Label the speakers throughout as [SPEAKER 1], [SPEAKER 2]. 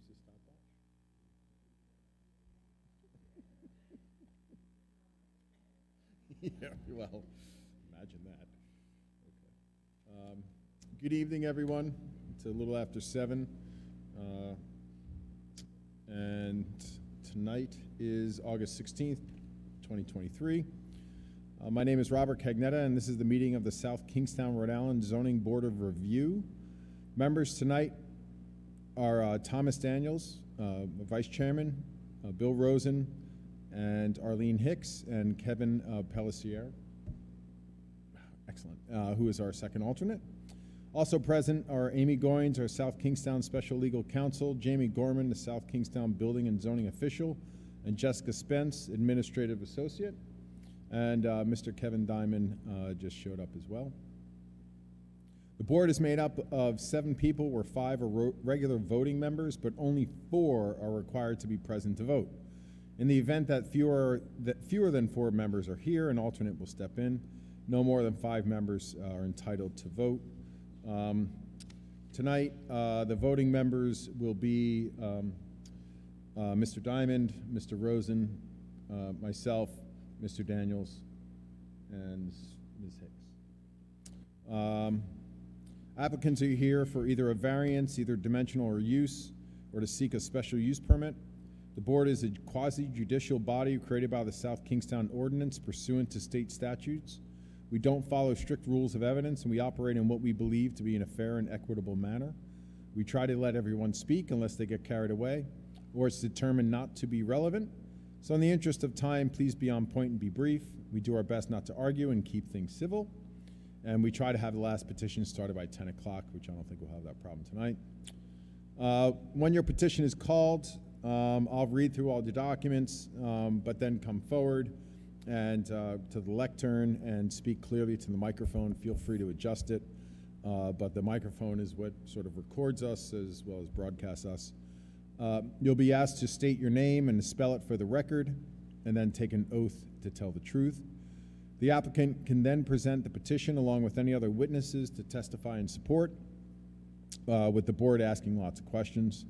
[SPEAKER 1] use the stopwatch? Yeah, well, imagine that. Okay. Good evening, everyone. It's a little after 7. And tonight is August 16th, 2023. My name is Robert Cagnetta, and this is the meeting of the South Kingstown, Rhode Island Zoning Board of Review. Members tonight are Thomas Daniels, Vice Chairman, Bill Rosen, and Arlene Hicks, and Kevin Pellissier, excellent, who is our second alternate. Also present are Amy Goins, our South Kingstown Special Legal Counsel, Jamie Gorman, the South Kingstown Building and Zoning Official, and Jessica Spence, Administrative Associate. And Mr. Kevin Diamond just showed up as well. The board is made up of 7 people, where 5 are regular voting members, but only 4 are required to be present to vote. In the event that fewer than 4 members are here, an alternate will step in. No more than 5 members are entitled to vote. Tonight, the voting members will be Mr. Diamond, Mr. Rosen, myself, Mr. Daniels, and Ms. Hicks. Applicants are here for either a variance, either dimensional or use, or to seek a special use permit. The board is a quasi-judicial body created by the South Kingstown Ordinance pursuant to state statutes. We don't follow strict rules of evidence, and we operate in what we believe to be in a fair and equitable manner. We try to let everyone speak unless they get carried away or it's determined not to be relevant. So in the interest of time, please be on point and be brief. We do our best not to argue and keep things civil. And we try to have the last petition started by 10 o'clock, which I don't think we'll have that problem tonight. When your petition is called, I'll read through all the documents, but then come forward and to the lectern and speak clearly to the microphone. Feel free to adjust it, but the microphone is what sort of records us as well as broadcasts us. You'll be asked to state your name and to spell it for the record, and then take an oath to tell the truth. The applicant can then present the petition along with any other witnesses to testify in support, with the board asking lots of questions.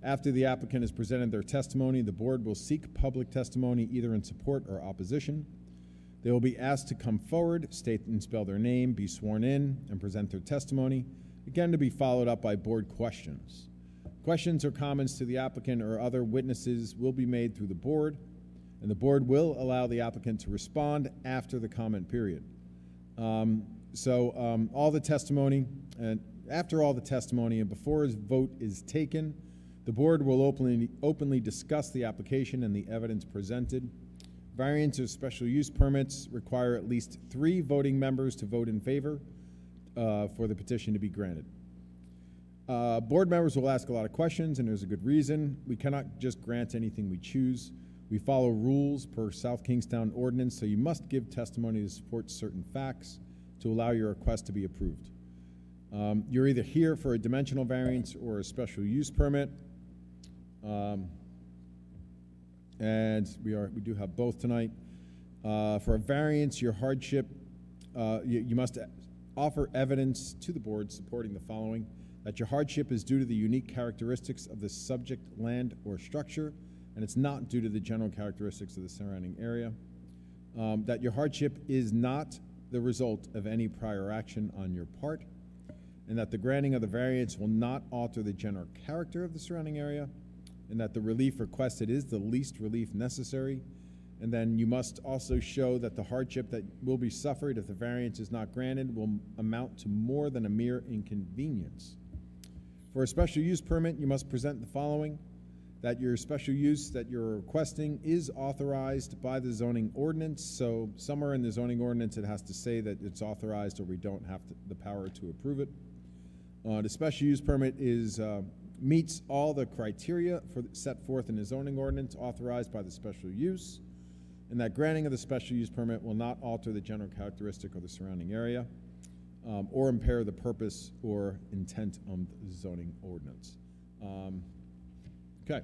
[SPEAKER 1] After the applicant has presented their testimony, the board will seek public testimony either in support or opposition. They will be asked to come forward, state and spell their name, be sworn in, and present their testimony, again to be followed up by board questions. Questions or comments to the applicant or other witnesses will be made through the board, and the board will allow the applicant to respond after the comment period. All the testimony, and after all the testimony and before his vote is taken, the board will openly discuss the application and the evidence presented. Variance or special use permits require at least 3 voting members to vote in favor for the petition to be granted. Board members will ask a lot of questions, and there's a good reason. We cannot just grant anything we choose. We follow rules per South Kingstown Ordinance, so you must give testimony to support certain facts to allow your request to be approved. You're either here for a dimensional variance or a special use permit. And we do have both tonight. For a variance, your hardship, you must offer evidence to the board supporting the following: that your hardship is due to the unique characteristics of the subject land or structure, and it's not due to the general characteristics of the surrounding area. That your hardship is not the result of any prior action on your part, and that the granting of the variance will not alter the general character of the surrounding area, and that the relief requested is the least relief necessary. And then you must also show that the hardship that will be suffered if the variance is not granted will amount to more than a mere inconvenience. For a special use permit, you must present the following: that your special use that you're requesting is authorized by the zoning ordinance. So somewhere in the zoning ordinance it has to say that it's authorized, or we don't have the power to approve it. The special use permit meets all the criteria set forth in the zoning ordinance authorized by the special use, and that granting of the special use permit will not alter the general characteristic of the surrounding area or impair the purpose or intent of the zoning ordinance. Okay.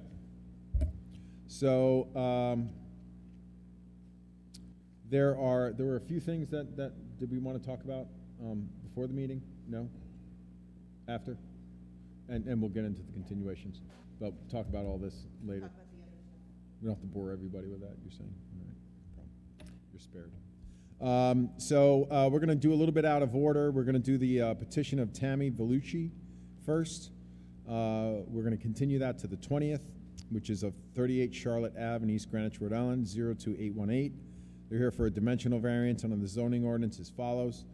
[SPEAKER 1] So there were a few things that did we want to talk about before the meeting? No? After? And we'll get into the continuations. but we'll talk about all this later. We don't have to bore everybody with that, you're saying? All right, no problem. You're spared. We're going to do a little bit out of order. We're going to do the petition of Tammy Vellucci first. We're going to continue that to the 20th, which is of 38 Charlotte Ave in East Greenwich, Rhode Island, 02818. They're here for a dimensional variance under the zoning ordinance as follows.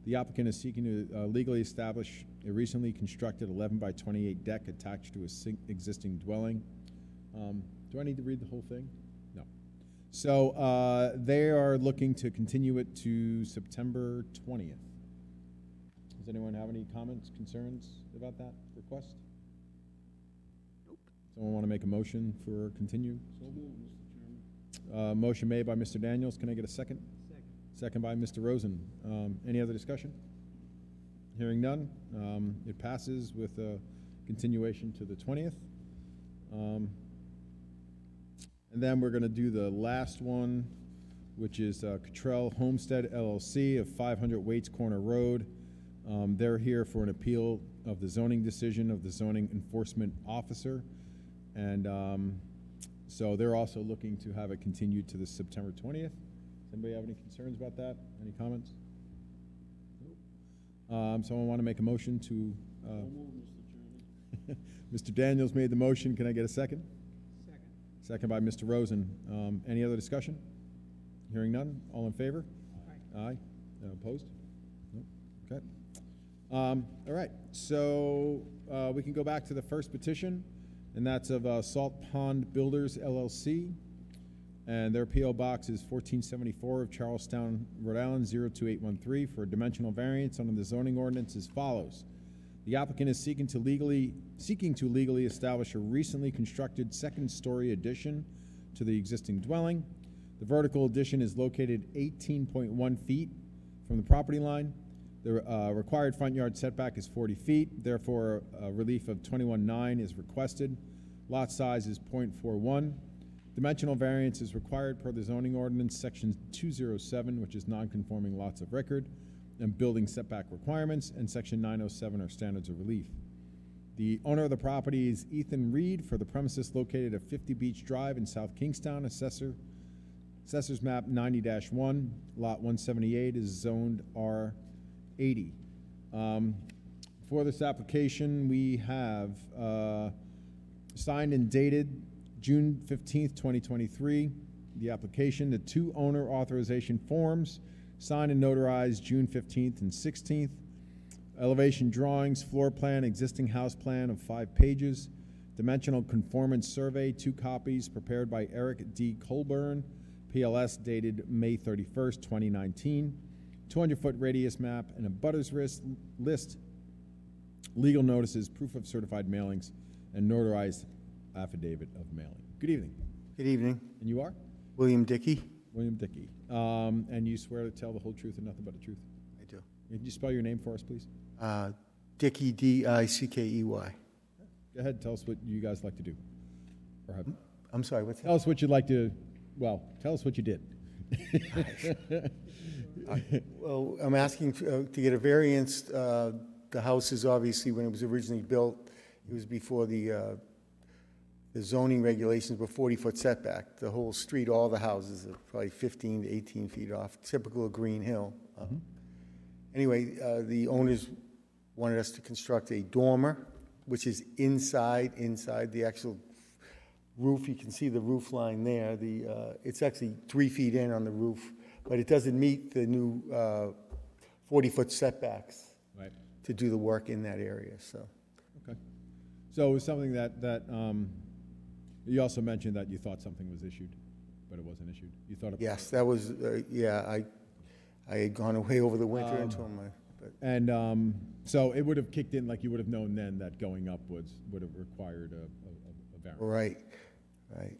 [SPEAKER 1] The applicant is seeking to legally establish a recently constructed 11 by 28 deck attached to a existing dwelling. Do I need to read the whole thing? No. So they are looking to continue it to September 20th. Does anyone have any comments, concerns about that request?
[SPEAKER 2] Nope.
[SPEAKER 1] Someone want to make a motion for continue?
[SPEAKER 2] So moved, Mr. Chairman.
[SPEAKER 1] Motion made by Mr. Daniels. Can I get a second?
[SPEAKER 2] Second.
[SPEAKER 1] Second by Mr. Rosen. Any other discussion? Hearing none. It passes with a continuation to the 20th. And then we're going to do the last one, which is Cottrell Homestead LLC of 500 Waits Corner Road. They're here for an appeal of the zoning decision of the zoning enforcement officer. And so they're also looking to have it continued to the September 20th. Does anybody have any concerns about that? Any comments? Nope. Someone want to make a motion to...
[SPEAKER 2] So moved, Mr. Chairman.
[SPEAKER 1] Mr. Daniels made the motion. Can I get a second?
[SPEAKER 2] Second.
[SPEAKER 1] Second by Mr. Rosen. Any other discussion? Hearing none. All in favor?
[SPEAKER 2] Aye.
[SPEAKER 1] Aye. Opposed? Nope. Okay. All right. So we can go back to the first petition, and that's of Salt Pond Builders LLC. And their P.O. Box is 1474 of Charlestown, Rhode Island, 02813 for a dimensional variance under the zoning ordinance as follows. The applicant is seeking to legally establish a recently constructed second-story addition to the existing dwelling. The vertical addition is located 18.1 feet from the property line. The required front yard setback is 40 feet. Therefore, a relief of 21.9 is requested. Lot size is 0.41. Dimensional variance is required per the zoning ordinance, section 207, which is non-conforming lots of record, and building setback requirements, and section 907 are standards of relief. The owner of the property is Ethan Reed for the premises located at 50 Beach Drive in South Kingstown. Assessor's map 90-1, lot 178 is zoned R80. For this application, we have signed and dated June 15th, 2023. The application, the two owner authorization forms, signed and notarized June 15th and 16th. Elevation drawings, floor plan, existing house plan of 5 pages. Dimensional conformance survey, 2 copies, prepared by Eric D. Colburn, PLS, dated May 31st, 2019. 200-foot radius map and a butters list, legal notices, proof of certified mailings, and notarized affidavit of mailing. Good evening.
[SPEAKER 3] Good evening.
[SPEAKER 1] And you are?
[SPEAKER 3] William Dickey.
[SPEAKER 1] William Dickey. And you swear to tell the whole truth and nothing but the truth?
[SPEAKER 3] I do.
[SPEAKER 1] Can you spell your name for us, please?
[SPEAKER 3] Dickey, D-I-C-K-E-Y.
[SPEAKER 1] Go ahead, tell us what you guys like to do. Or have,
[SPEAKER 3] I'm sorry, what's
[SPEAKER 1] tell
[SPEAKER 3] that?
[SPEAKER 1] us what you'd like to, well, tell us what you did.
[SPEAKER 3] Well, I'm asking to get a variance. The house is obviously, when it was originally built, it was before the zoning regulations were 40-foot setback. The whole street, all the houses are probably 15 to 18 feet off, typical of Green Hill. Anyway, the owners wanted us to construct a dormer, which is inside的actual roof. You can see the roof line there. It's actually 3 feet in on the roof, but it doesn't meet the new 40-foot setbacks
[SPEAKER 1] Right.
[SPEAKER 3] to do the work in that area. So,
[SPEAKER 1] Okay. So it was something that you also mentioned that you thought something was issued, but it wasn't issued. You thought it
[SPEAKER 3] yes, that was I had gone away over the winter until my. But
[SPEAKER 1] And so it would have kicked in, like you would have known then that going up would have required a variance.
[SPEAKER 3] right.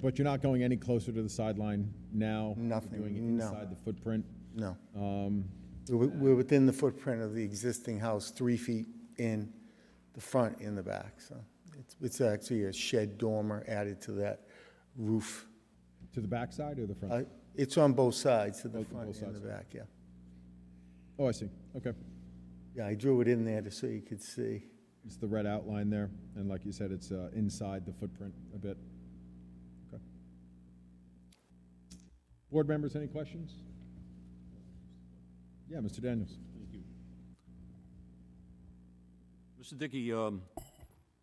[SPEAKER 1] But you're not going any closer to the sideline now?
[SPEAKER 3] Nothing,
[SPEAKER 1] You're doing it
[SPEAKER 3] no.
[SPEAKER 1] inside the footprint?
[SPEAKER 3] No,
[SPEAKER 1] Um,
[SPEAKER 3] we're within the footprint of the existing house, 3 feet in the front and the back. So it's actually a shed dormer added to that roof.
[SPEAKER 1] To the back side or the front?
[SPEAKER 3] It's on both sides, to the
[SPEAKER 1] Both
[SPEAKER 3] front and
[SPEAKER 1] sides.
[SPEAKER 3] the back,
[SPEAKER 1] Oh, I see. Okay.
[SPEAKER 3] Yeah, I drew it in there so you could see.
[SPEAKER 1] It's the red outline there, and like you said, it's inside the footprint a bit. Okay. Board members, any questions? Yeah, Mr. Daniels.
[SPEAKER 2] Thank you.
[SPEAKER 4] Mr. Dickey, there's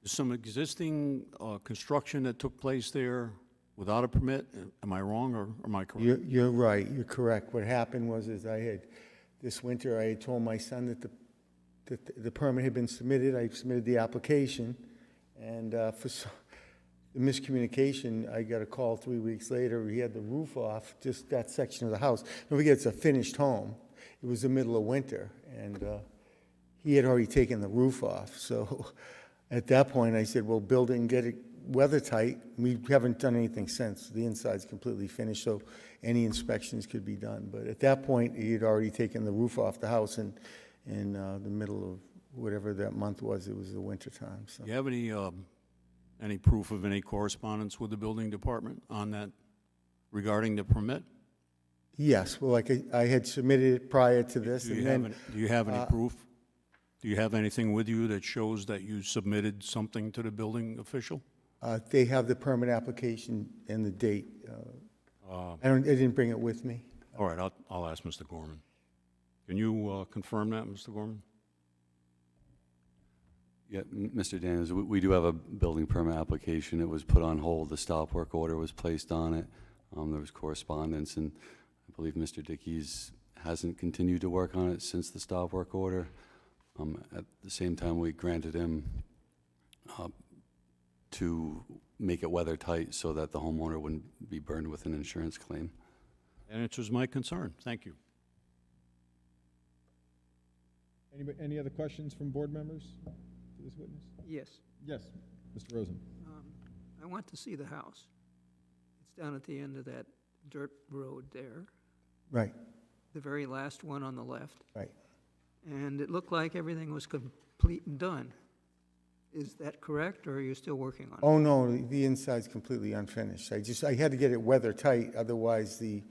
[SPEAKER 4] some existing construction that took place there without a permit. Am I wrong, or am I correct?
[SPEAKER 3] You're right, you're correct. What happened was, this winter, I had told my son that the permit had been submitted. I submitted the application, and for the miscommunication, I got a call 3 weeks later. He had the roof off, just that section of the house. Don't forget, it's a finished home. It was the middle of winter, and he had already taken the roof off. So at that point, I said, well, build it and get it weather tight. We haven't done anything since. The inside's completely finished, so any inspections could be done. But at that point, he had already taken the roof off the house in the middle of whatever that month was. It was the winter time. So.
[SPEAKER 4] Do you have any proof of any correspondence with the building department on that regarding the permit?
[SPEAKER 3] Yes, well, like I had submitted it prior to this,
[SPEAKER 4] Do
[SPEAKER 3] and
[SPEAKER 4] you
[SPEAKER 3] then
[SPEAKER 4] have any proof? Do you have anything with you that shows that you submitted something to the building official?
[SPEAKER 3] they have the permit application and the date. I didn't bring it with me.
[SPEAKER 4] All right, I'll ask Mr. Gorman. Can you confirm that, Mr. Gorman?
[SPEAKER 5] Yeah, Mr. Daniels, we do have a building permit application. It was put on hold. The stop work order was placed on it. There was correspondence, and I believe Mr. Dickey's hasn't continued to work on it since the stop work order. At the same time, we granted him to make it weather tight so that the homeowner wouldn't be burned with an insurance claim.
[SPEAKER 4] That answers my concern. Thank you.
[SPEAKER 1] Any other questions from board members to this witness?
[SPEAKER 6] Yes.
[SPEAKER 1] Yes, Mr. Rosen.
[SPEAKER 6] I want to see the house. It's down at the end of that dirt road there,
[SPEAKER 3] Right,
[SPEAKER 6] the very last one on the left.
[SPEAKER 3] right.
[SPEAKER 6] And it looked like everything was complete and done. Is that correct, or are you still working on it?
[SPEAKER 3] Oh, no, the inside's completely unfinished. I had to get it weather tight, otherwise the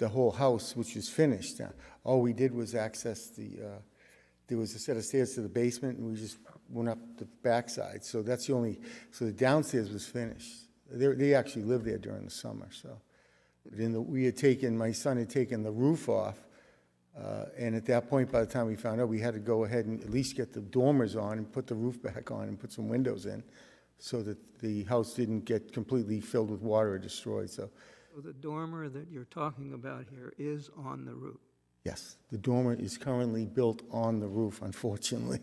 [SPEAKER 3] whole house, which is finished, all we did was access there was a set of stairs to the basement, and we just went up the backside. So that's the only, so the downstairs was finished. They actually lived there during the summer, so. My son had taken the roof off, and at that point, by the time we found out, we had to go ahead and at least get the dormers on and put the roof back on and put some windows in so that the house didn't get completely filled with water or destroyed, so.
[SPEAKER 6] So the dormer that you're talking about here is on the roof?
[SPEAKER 3] Yes, the dormer is currently built on the roof, unfortunately.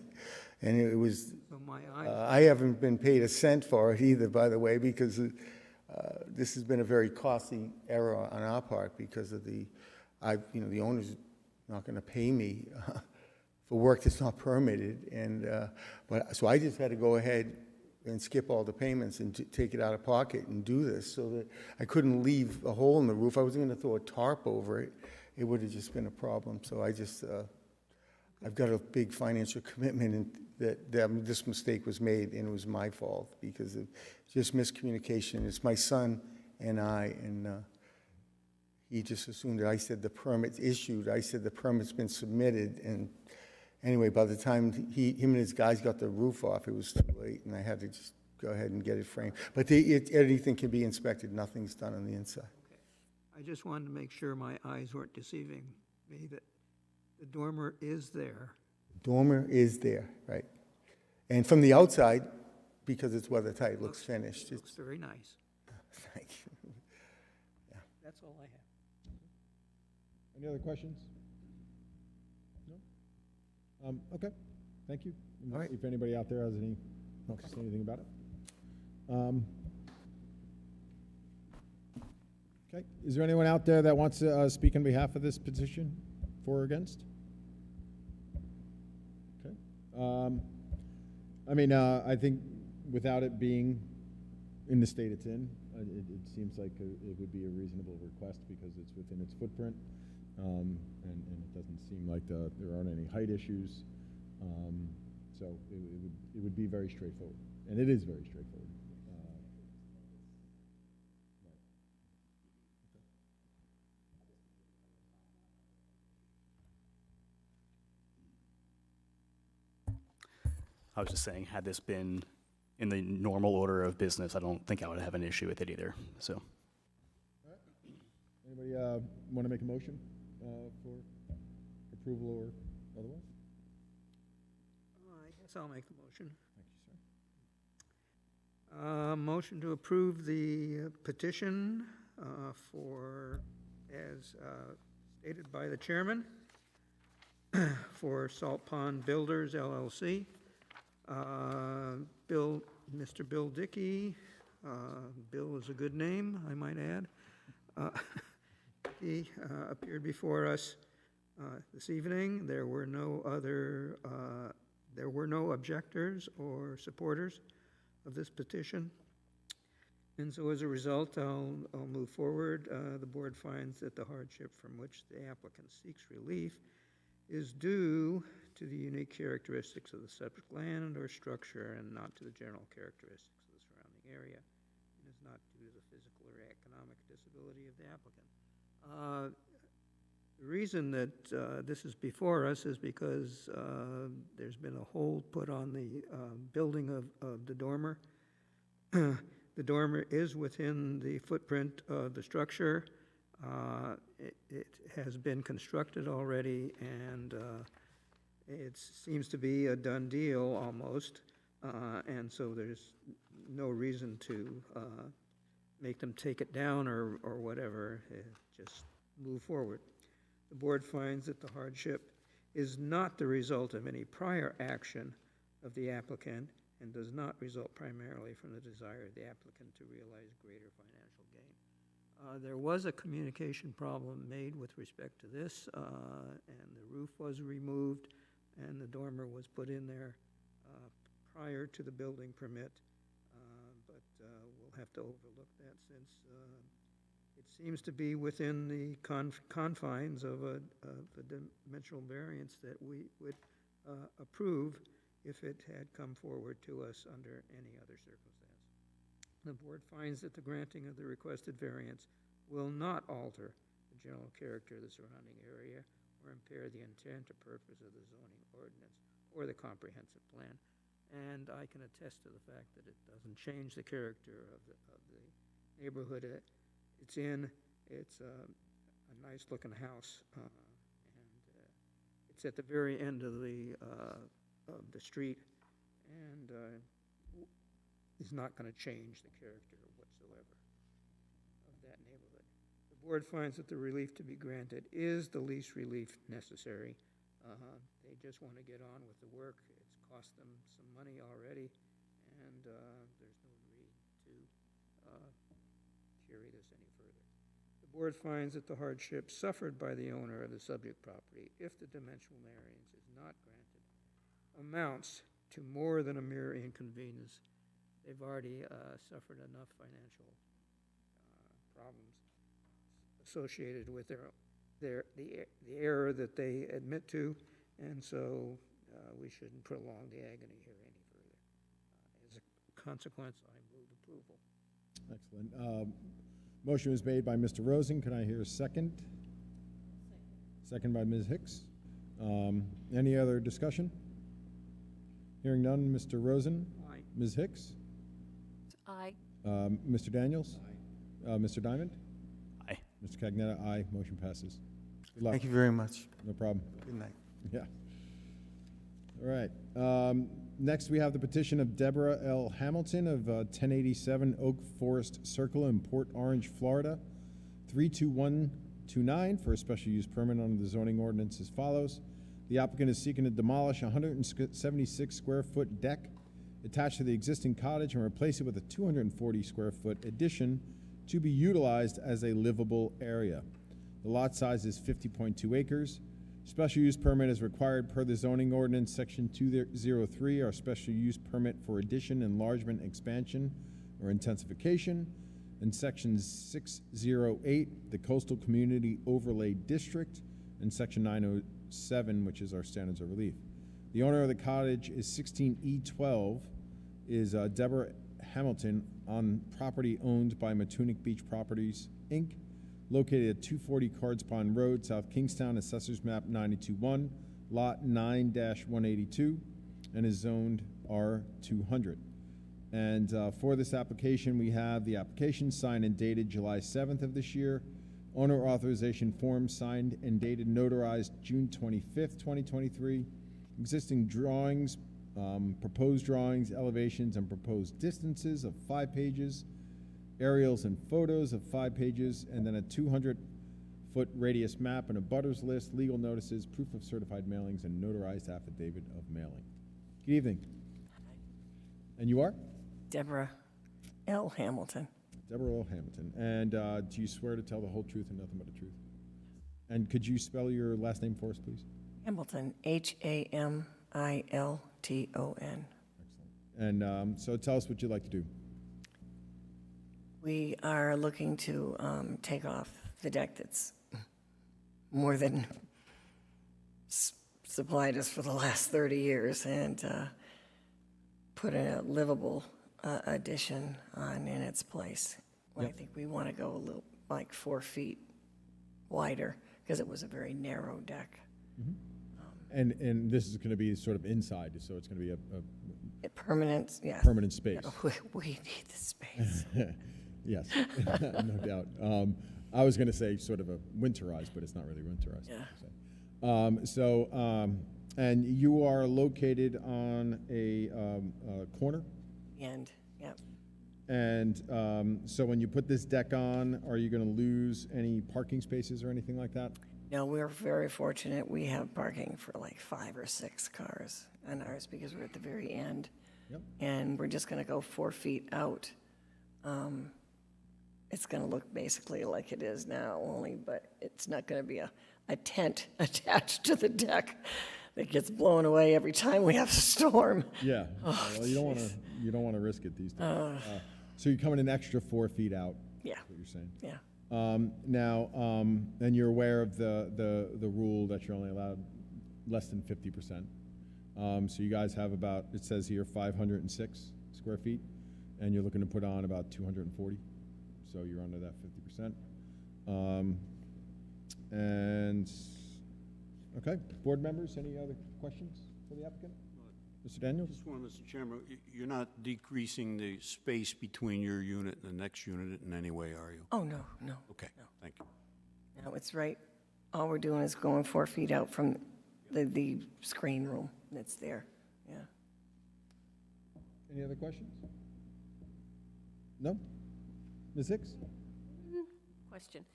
[SPEAKER 3] And it was,
[SPEAKER 6] So my eyes,
[SPEAKER 3] I haven't been paid a cent for it either, by the way, because this has been a very costly error on our part because of the owner's not going to pay me for work that's not permitted. So I just had to go ahead and skip all the payments and take it out of pocket and do this so that I couldn't leave a hole in the roof. I wasn't going to throw a tarp over it. It would have just been a problem. So I've got a big financial commitment and that this mistake was made, and it was my fault because of just miscommunication. It's my son and I, and he just assumed that I said the permit's issued. I said the permit's been submitted, and anyway, by the time him and his guys got the roof off, it was too late, and I had to just go ahead and get it framed. But anything can be inspected. Nothing's done on the inside.
[SPEAKER 6] I just wanted to make sure my eyes weren't deceiving me, that the dormer is there.
[SPEAKER 3] Dormer is there, right? And from the outside, because it's weather tight, it looks finished.
[SPEAKER 6] Looks very nice.
[SPEAKER 3] Thank you.
[SPEAKER 6] That's all I have.
[SPEAKER 1] Any other questions? No? Okay, thank you.
[SPEAKER 3] All right.
[SPEAKER 1] If anybody out there has wants to say anything about it. Okay, is there anyone out there that wants to speak on behalf of this petition, for or against? Okay. I think without it being in the state it's in, it seems like it would be a reasonable request because it's within its footprint, and it doesn't seem like there aren't any height issues. So it would be very straightforward, and it is very straightforward.
[SPEAKER 7] I was just saying, had this been in the normal order of business, I don't think I would have an issue with it either, so.
[SPEAKER 1] Anybody want to make a motion for approval or otherwise?
[SPEAKER 6] I guess I'll make the motion.
[SPEAKER 1] Thank you, sir.
[SPEAKER 6] Motion to approve the petition for, as stated by the chairman, for Salt Pond Builders LLC. Mr. Bill Dickey, Bill is a good name, I might add. He appeared before us this evening. There were no objectors or supporters of this petition. And so as a result, I'll move forward. The board finds that the hardship from which the applicant seeks relief is due to the unique characteristics of the subject land or structure and not to the general characteristics of the surrounding area, and is not due to the physical or economic disability of the applicant. The reason that this is before us is because there's been a hold put on the building of the dormer. The dormer is within the footprint of the structure. It has been constructed already, and it seems to be a done deal almost, and so there's no reason to make them take it down or whatever. Just move forward. The board finds that the hardship is not the result of any prior action of the applicant and does not result primarily from the desire of the applicant to realize greater financial gain. There was a communication problem made with respect to this, and the roof was removed, and the dormer was put in there prior to the building permit, but we'll have to overlook that since it seems to be within the confines of a dimensional variance that we would approve if it had come forward to us under any other circumstance. The board finds that the granting of the requested variance will not alter the general character of the surrounding area or impair the intent or purpose of the zoning ordinance or the comprehensive plan. And I can attest to the fact that it doesn't change the character of the neighborhood it's in. It's a nice-looking house, and it's at the very end of the street, and is not going to change the character whatsoever of that neighborhood. The board finds that the relief to be granted is the least relief necessary. They just want to get on with the work. It's cost them some money already, and there's no need to carry this any further. The board finds that the hardship suffered by the owner of the subject property, if the dimensional variance is not granted, amounts to more than a mere inconvenience. They've already suffered enough financial problems associated with the error that they admit to, and so we shouldn't prolong the agony here any further. As a consequence, I move approval.
[SPEAKER 1] Excellent. Motion was made by Mr. Rosen. Can I hear a second? Second by Ms. Hicks. Any other discussion? Hearing none, Mr. Rosen?
[SPEAKER 6] Aye.
[SPEAKER 1] Ms. Hicks?
[SPEAKER 8] Aye.
[SPEAKER 1] Mr. Daniels? Mr. Diamond?
[SPEAKER 7] Aye.
[SPEAKER 1] Mr. Cagnetta? Aye. Motion passes. Good luck.
[SPEAKER 3] Thank you very much.
[SPEAKER 1] No problem.
[SPEAKER 3] Good night.
[SPEAKER 1] Yeah. All right. Next, we have the petition of Deborah L. Hamilton of 1087 Oak Forest Circle in Port Orange, Florida, 32129 for a special use permit under the zoning ordinance as follows. The applicant is seeking to demolish a 176 square foot deck attached to the existing cottage and replace it with a 240 square foot addition to be utilized as a livable area. The lot size is 50.2 acres. Special use permit is required per the zoning ordinance, section 203, our special use permit for addition, enlargement, expansion, or intensification, and section 608, the coastal community overlay district, and section 907, which is our standards of relief. The owner of the cottage is 16E12, is Deborah Hamilton, on property owned by Matunic Beach Properties, Inc., located at 240 Cards Pond Road, South Kingstown, Assessors Map 92-1, Lot 9-182, and is zoned R200. And for this application, we have the application signed and dated July 7th of this year, owner authorization form signed and dated notarized June 25th, 2023, existing drawings, proposed drawings, elevations, and proposed distances of 5 pages, aerials and photos of 5 pages, and then a 200-foot radius map and a butters list, legal notices, proof of certified mailings, and notarized affidavit of mailing. Good evening. And you are?
[SPEAKER 8] Deborah L. Hamilton.
[SPEAKER 1] Deborah L. Hamilton. And do you swear to tell the whole truth and nothing but the truth? And could you spell your last name for us, please?
[SPEAKER 8] Hamilton, Hamilton.
[SPEAKER 1] Excellent. And so tell us what you'd like to do.
[SPEAKER 8] We are looking to take off the deck that's more than supplied us for the last 30 years and put a livable addition on in its place. Well, I think we want to go a little, like 4 feet wider, because it was a very narrow deck.
[SPEAKER 1] And this is going to be sort of inside, so it's going to be a
[SPEAKER 8] Permanent, yes.
[SPEAKER 1] permanent space.
[SPEAKER 8] We need the space.
[SPEAKER 1] Yes, no doubt. I was going to say sort of a winterized, but it's not really winterized.
[SPEAKER 8] Yeah.
[SPEAKER 1] And you are located on a corner?
[SPEAKER 8] And, yeah.
[SPEAKER 1] And so when you put this deck on, are you going to lose any parking spaces or anything like that?
[SPEAKER 8] No, we're very fortunate. We have parking for like 5 or 6 cars on ours because we're at the very end.
[SPEAKER 1] Yep.
[SPEAKER 8] And we're just going to go 4 feet out. It's going to look basically like it is now, but it's not going to be a tent attached to the deck that gets blown away every time we have a storm.
[SPEAKER 1] Yeah. Well, you don't want to risk it these days. So you're coming an extra 4 feet out.
[SPEAKER 8] Yeah.
[SPEAKER 1] Is what you're saying.
[SPEAKER 8] Yeah.
[SPEAKER 1] Now, and you're aware of the rule that you're only allowed less than 50%. So you guys have about, it says here, 506 square feet, and you're looking to put on about 240. So you're under that 50%. And, okay, board members, any other questions for the applicant? Mr. Daniels?
[SPEAKER 4] Just one, Mr. Chairman, you're not decreasing the space between your unit and the next unit in any way, are you?
[SPEAKER 8] Oh, no, no.
[SPEAKER 4] Okay, thank you.
[SPEAKER 8] No, it's right. All we're doing is going 4 feet out from the screen room that's there. Yeah.
[SPEAKER 1] Any other questions? No? Ms. Hicks?
[SPEAKER 9] Question.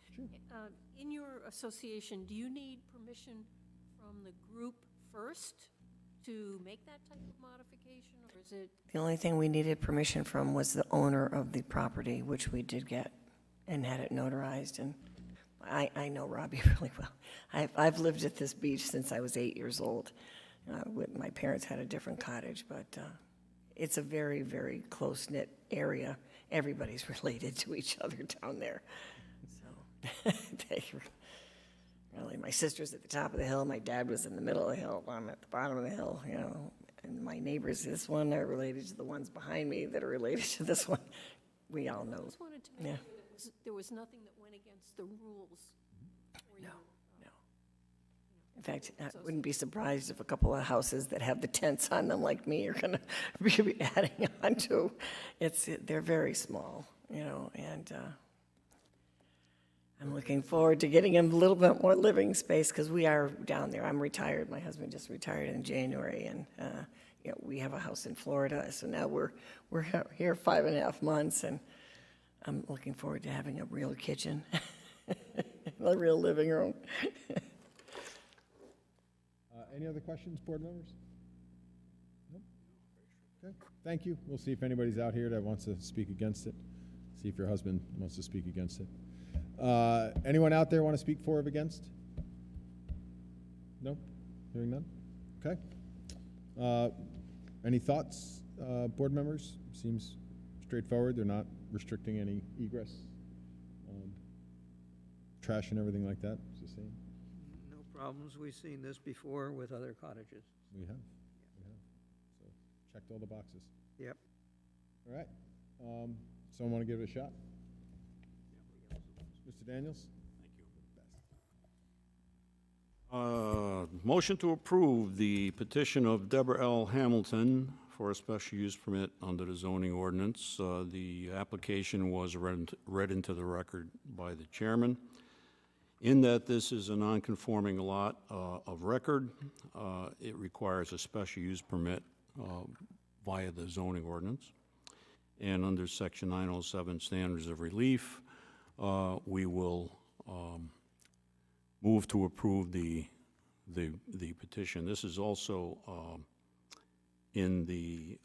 [SPEAKER 9] In your association, do you need permission from the group first to make that type of modification, or is it?
[SPEAKER 8] The only thing we needed permission from was the owner of the property, which we did get and had it notarized. And I know Robbie really well. I've lived at this beach since I was 8 years old. My parents had a different cottage, but it's a very, very close-knit area. Everybody's related to each other down there. So really, my sister's at the top of the hill. My dad was in the middle of the hill. I'm at the bottom of the hill, you know. And my neighbors, this one, are related to the ones behind me that are related to this one. We all know.
[SPEAKER 9] I just wanted to make
[SPEAKER 8] Yeah.
[SPEAKER 9] sure that there was nothing that went against the rules. for
[SPEAKER 8] No,
[SPEAKER 9] you.
[SPEAKER 8] no. In fact, I wouldn't be surprised if a couple of houses that have the tents on them like me are gonna be adding on to. They're very small, you know, and I'm looking forward to getting them a little bit more living space because we are down there. I'm retired. My husband just retired in January, and you know, we have a house in Florida, so now we're here 5.5 months, and I'm looking forward to having a real kitchen, a real living room.
[SPEAKER 1] Any other questions, board members? Nope. Okay, thank you. We'll see if anybody's out here that wants to speak against it. See if your husband wants to speak against it. Anyone out there want to speak for or against? No? Hearing none? Okay. Any thoughts, board members? Seems straightforward. They're not restricting any egress. Trash and everything like that. It's the same.
[SPEAKER 6] No problems. We've seen this before with other cottages.
[SPEAKER 1] We have. So checked all the boxes.
[SPEAKER 6] Yep.
[SPEAKER 1] All right. Someone want to give it a shot? Mr. Daniels?
[SPEAKER 4] Motion to approve the petition of Deborah L. Hamilton for a special use permit under the zoning ordinance. The application was read into the record by the chairman. In that this is a non-conforming lot of record, it requires a special use permit via the zoning ordinance. And under Section 907 Standards of Relief, we will move to approve the petition. This is also in the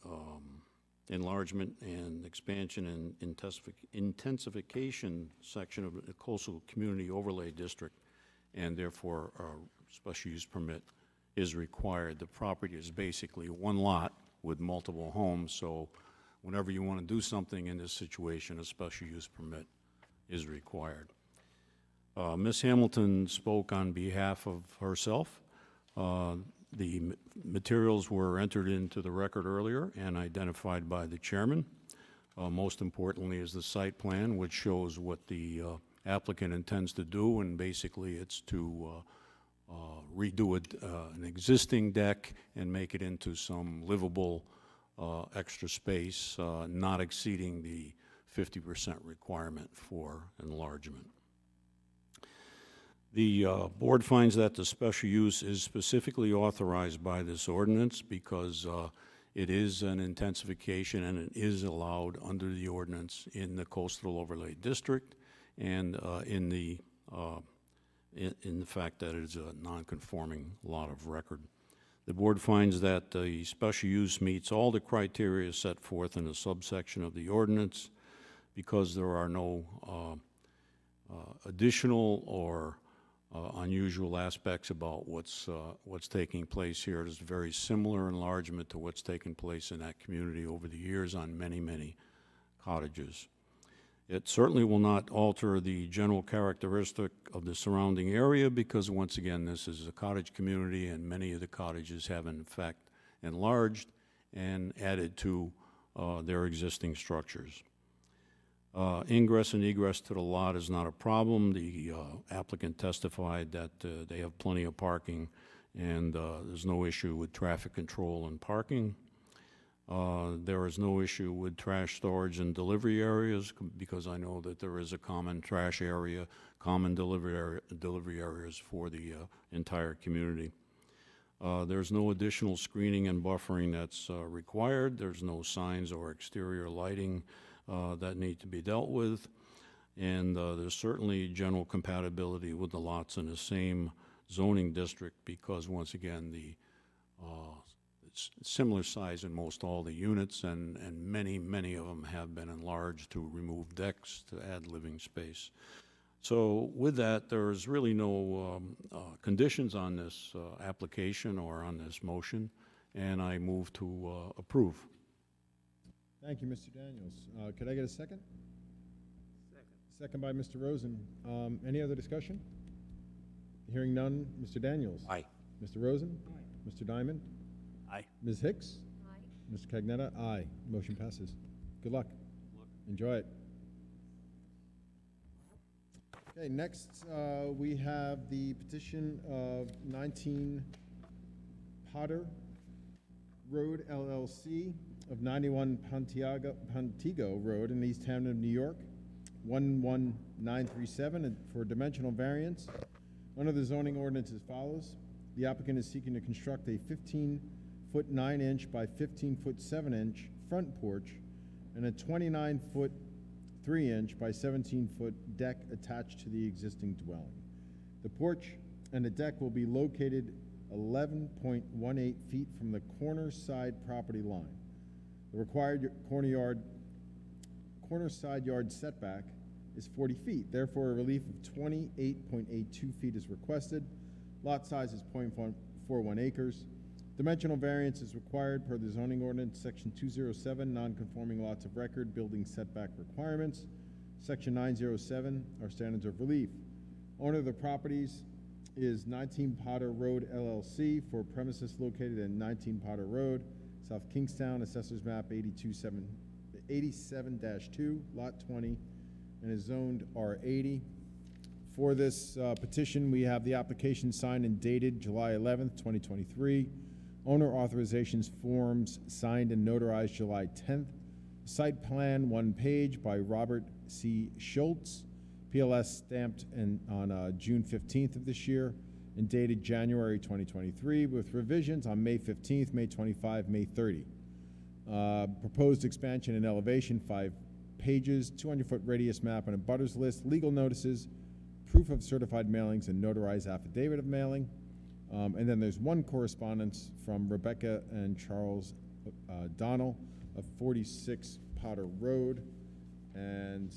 [SPEAKER 4] enlargement and expansion and intensification section of the Coastal Community Overlay District, and therefore a special use permit is required. The property is basically one lot with multiple homes, so whenever you want to do something in this situation, a special use permit is required. Ms. Hamilton spoke on behalf of herself. The materials were entered into the record earlier and identified by the chairman. Most importantly is the site plan, which shows what the applicant intends to do, and basically it's to redo an existing deck and make it into some livable extra space, not exceeding the 50% requirement for enlargement. The board finds that the special use is specifically authorized by this ordinance because it is an intensification and it is allowed under the ordinance in the Coastal Overlay District and in the fact that it is a non-conforming lot of record. The board finds that the special use meets all the criteria set forth in the subsection of the ordinance because there are no additional or unusual aspects about what's taking place here. It is a very similar enlargement to what's taken place in that community over the years on many, many cottages. It certainly will not alter the general characteristic of the surrounding area because, once again, this is a cottage community and many of the cottages have, in fact, enlarged and added to their existing structures. Ingress and egress to the lot is not a problem. The applicant testified that they have plenty of parking and there's no issue with traffic control and parking. There is no issue with trash storage and delivery areas because I know that there is a common trash area, common delivery areas for the entire community. There's no additional screening and buffering that's required. There's no signs or exterior lighting that need to be dealt with. And there's certainly general compatibility with the lots in the same zoning district because, once again, it's similar size in most all the units, and many of them have been enlarged to remove decks to add living space. So with that, there's really no conditions on this application or on this motion, and I move to approve.
[SPEAKER 1] Thank you, Mr. Daniels. Could I get a second? Second by Mr. Rosen. Any other discussion? Hearing none, Mr. Daniels.
[SPEAKER 4] Aye.
[SPEAKER 1] Mr. Rosen. Aye. Mr. Diamond.
[SPEAKER 7] Aye.
[SPEAKER 1] Ms. Hicks.
[SPEAKER 9] Aye.
[SPEAKER 1] Mr. Cagnetta. Aye. Motion passes. Good luck. Enjoy it. Okay, next we have the petition of 19 Potter Road LLC of 91 Pontigo Road in East Hampton, New York, 11937 for dimensional variance. Under the zoning ordinance as follows. The applicant is seeking to construct a 15-foot 9-inch by 15-foot 7-inch front porch and a 29-foot 3-inch by 17-foot deck attached to the existing dwelling. The porch and the deck will be located 11.18 feet from the corner side property line. The required corner side yard setback is 40 feet. Therefore, a relief of 28.82 feet is requested. Lot size is 0.41 acres. Dimensional variance is required per the zoning ordinance, Section 207, non-conforming lots of record, building setback requirements. Section 907 are standards of relief. Owner of the properties is 19 Potter Road LLC for premises located at 19 Potter Road, South Kingstown, Assessors Map 87-2, Lot 20, and is zoned R80. For this petition, we have the application signed and dated July 11th, 2023. Owner authorizations forms signed and notarized July 10th. Site plan, 1 page by Robert C. Schultz. PLS stamped on June 15th of this year and dated January 2023 with revisions on May 15th, May 25, May 30. Proposed expansion and elevation, 5 pages, 200-foot radius map and a butters list, legal notices, proof of certified mailings, and notarized affidavit of mailing. And then there's one correspondence from Rebecca and Charles Donnell of 46 Potter Road. And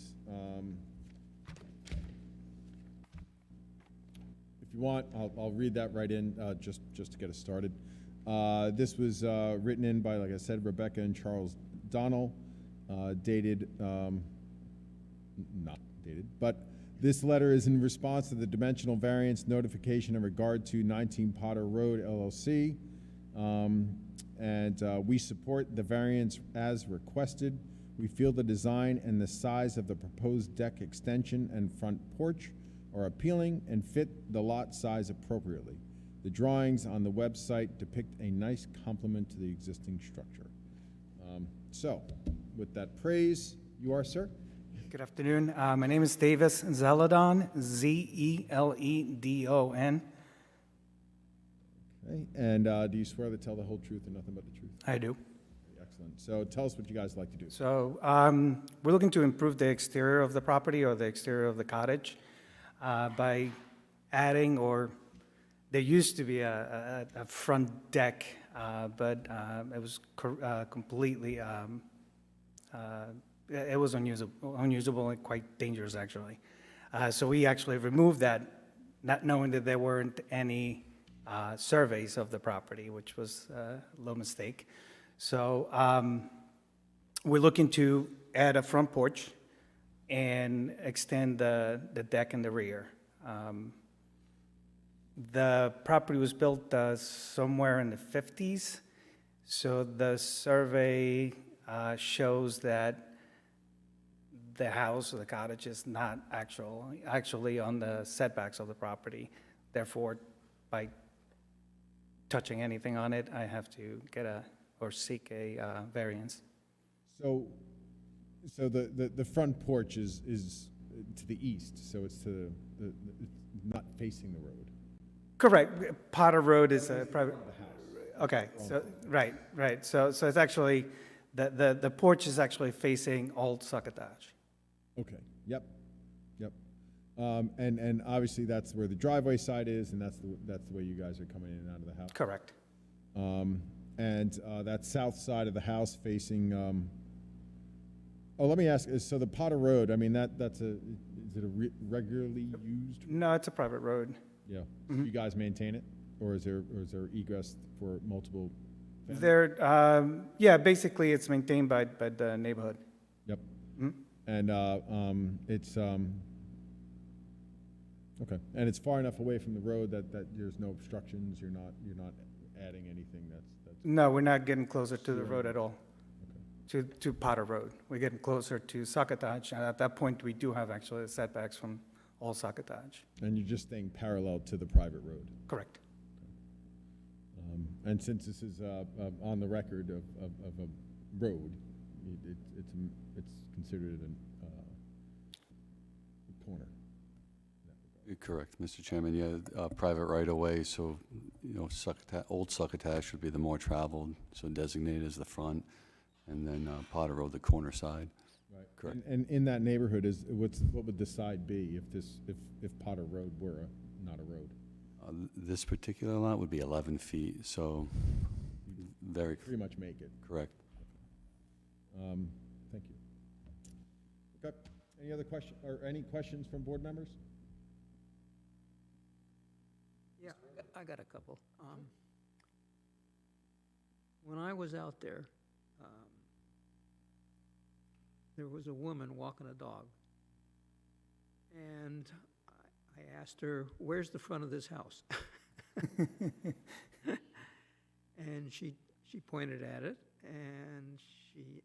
[SPEAKER 1] if you want, I'll read that right in just to get us started. This was written in by, like I said, Rebecca and Charles Donnell, dated, not dated, but this letter is in response to the dimensional variance notification in regard to 19 Potter Road LLC. We support the variance as requested. We feel the design and the size of the proposed deck extension and front porch are appealing and fit the lot size appropriately. The drawings on the website depict a nice complement to the existing structure. So, with that praise, you are, sir?
[SPEAKER 10] Good afternoon. My name is Davis Zeledon, Zeledon.
[SPEAKER 1] Okay. And do you swear to tell the whole truth and nothing but the truth?
[SPEAKER 10] I do.
[SPEAKER 1] Excellent. So tell us what you guys like to do.
[SPEAKER 10] So we're looking to improve the exterior of the property or the exterior of the cottage by adding, or there used to be a front deck, but it was completely, it was unusable and quite dangerous, actually. So we actually removed that, not knowing that there weren't any surveys of the property, which was a little mistake. So we're looking to add a front porch and extend the deck in the rear. The property was built somewhere in the 50s, so the survey shows that the house or the cottage is not actually on the setbacks of the property. Therefore, by touching anything on it, I have to seek a variance.
[SPEAKER 1] So the front porch is to the east, so it's to the not facing the road.
[SPEAKER 10] Correct. Potter Road is a private. Okay. So right. So it's actually the porch is actually facing Old Succotash.
[SPEAKER 1] Okay. Yep. And obviously that's where the driveway side is, and that's the way you guys are coming in and out of the house.
[SPEAKER 10] Correct.
[SPEAKER 1] And that south side of the house facing. Let me ask. So the Potter Road. I mean, is it a regularly used?
[SPEAKER 10] No, it's a private road.
[SPEAKER 1] Yeah. You guys maintain it, or is there egress for multiple?
[SPEAKER 10] Basically it's maintained by the neighborhood.
[SPEAKER 1] Yep. And it's okay. And it's far enough away from the road that there's no obstructions. You're not adding anything that's.
[SPEAKER 10] No, we're not getting closer to the road at all. Okay. To Potter Road, we're getting closer to Succotash, and at that point we do have actually setbacks from all Succotash.
[SPEAKER 1] And you're just staying parallel to the private road.
[SPEAKER 10] Correct.
[SPEAKER 1] And since this is on the record of a road, it's considered a corner.
[SPEAKER 5] Correct, Mr. Chairman. Yeah, private right-of-way, so, Old Succotash would be the more traveled, so designated as the front, and then Potter Road, the corner side.
[SPEAKER 1] Right.
[SPEAKER 5] Correct.
[SPEAKER 1] And in that neighborhood what would the side be if Potter Road were not a road?
[SPEAKER 5] This particular lot would be 11 feet, so very.
[SPEAKER 1] Pretty much make it.
[SPEAKER 5] Correct.
[SPEAKER 1] Thank you. Okay. Any other question or any questions from board members?
[SPEAKER 6] Yeah, I got a couple. When I was out there, there was a woman walking a dog. And I asked her, "Where's the front of this house?" And she pointed at it, and she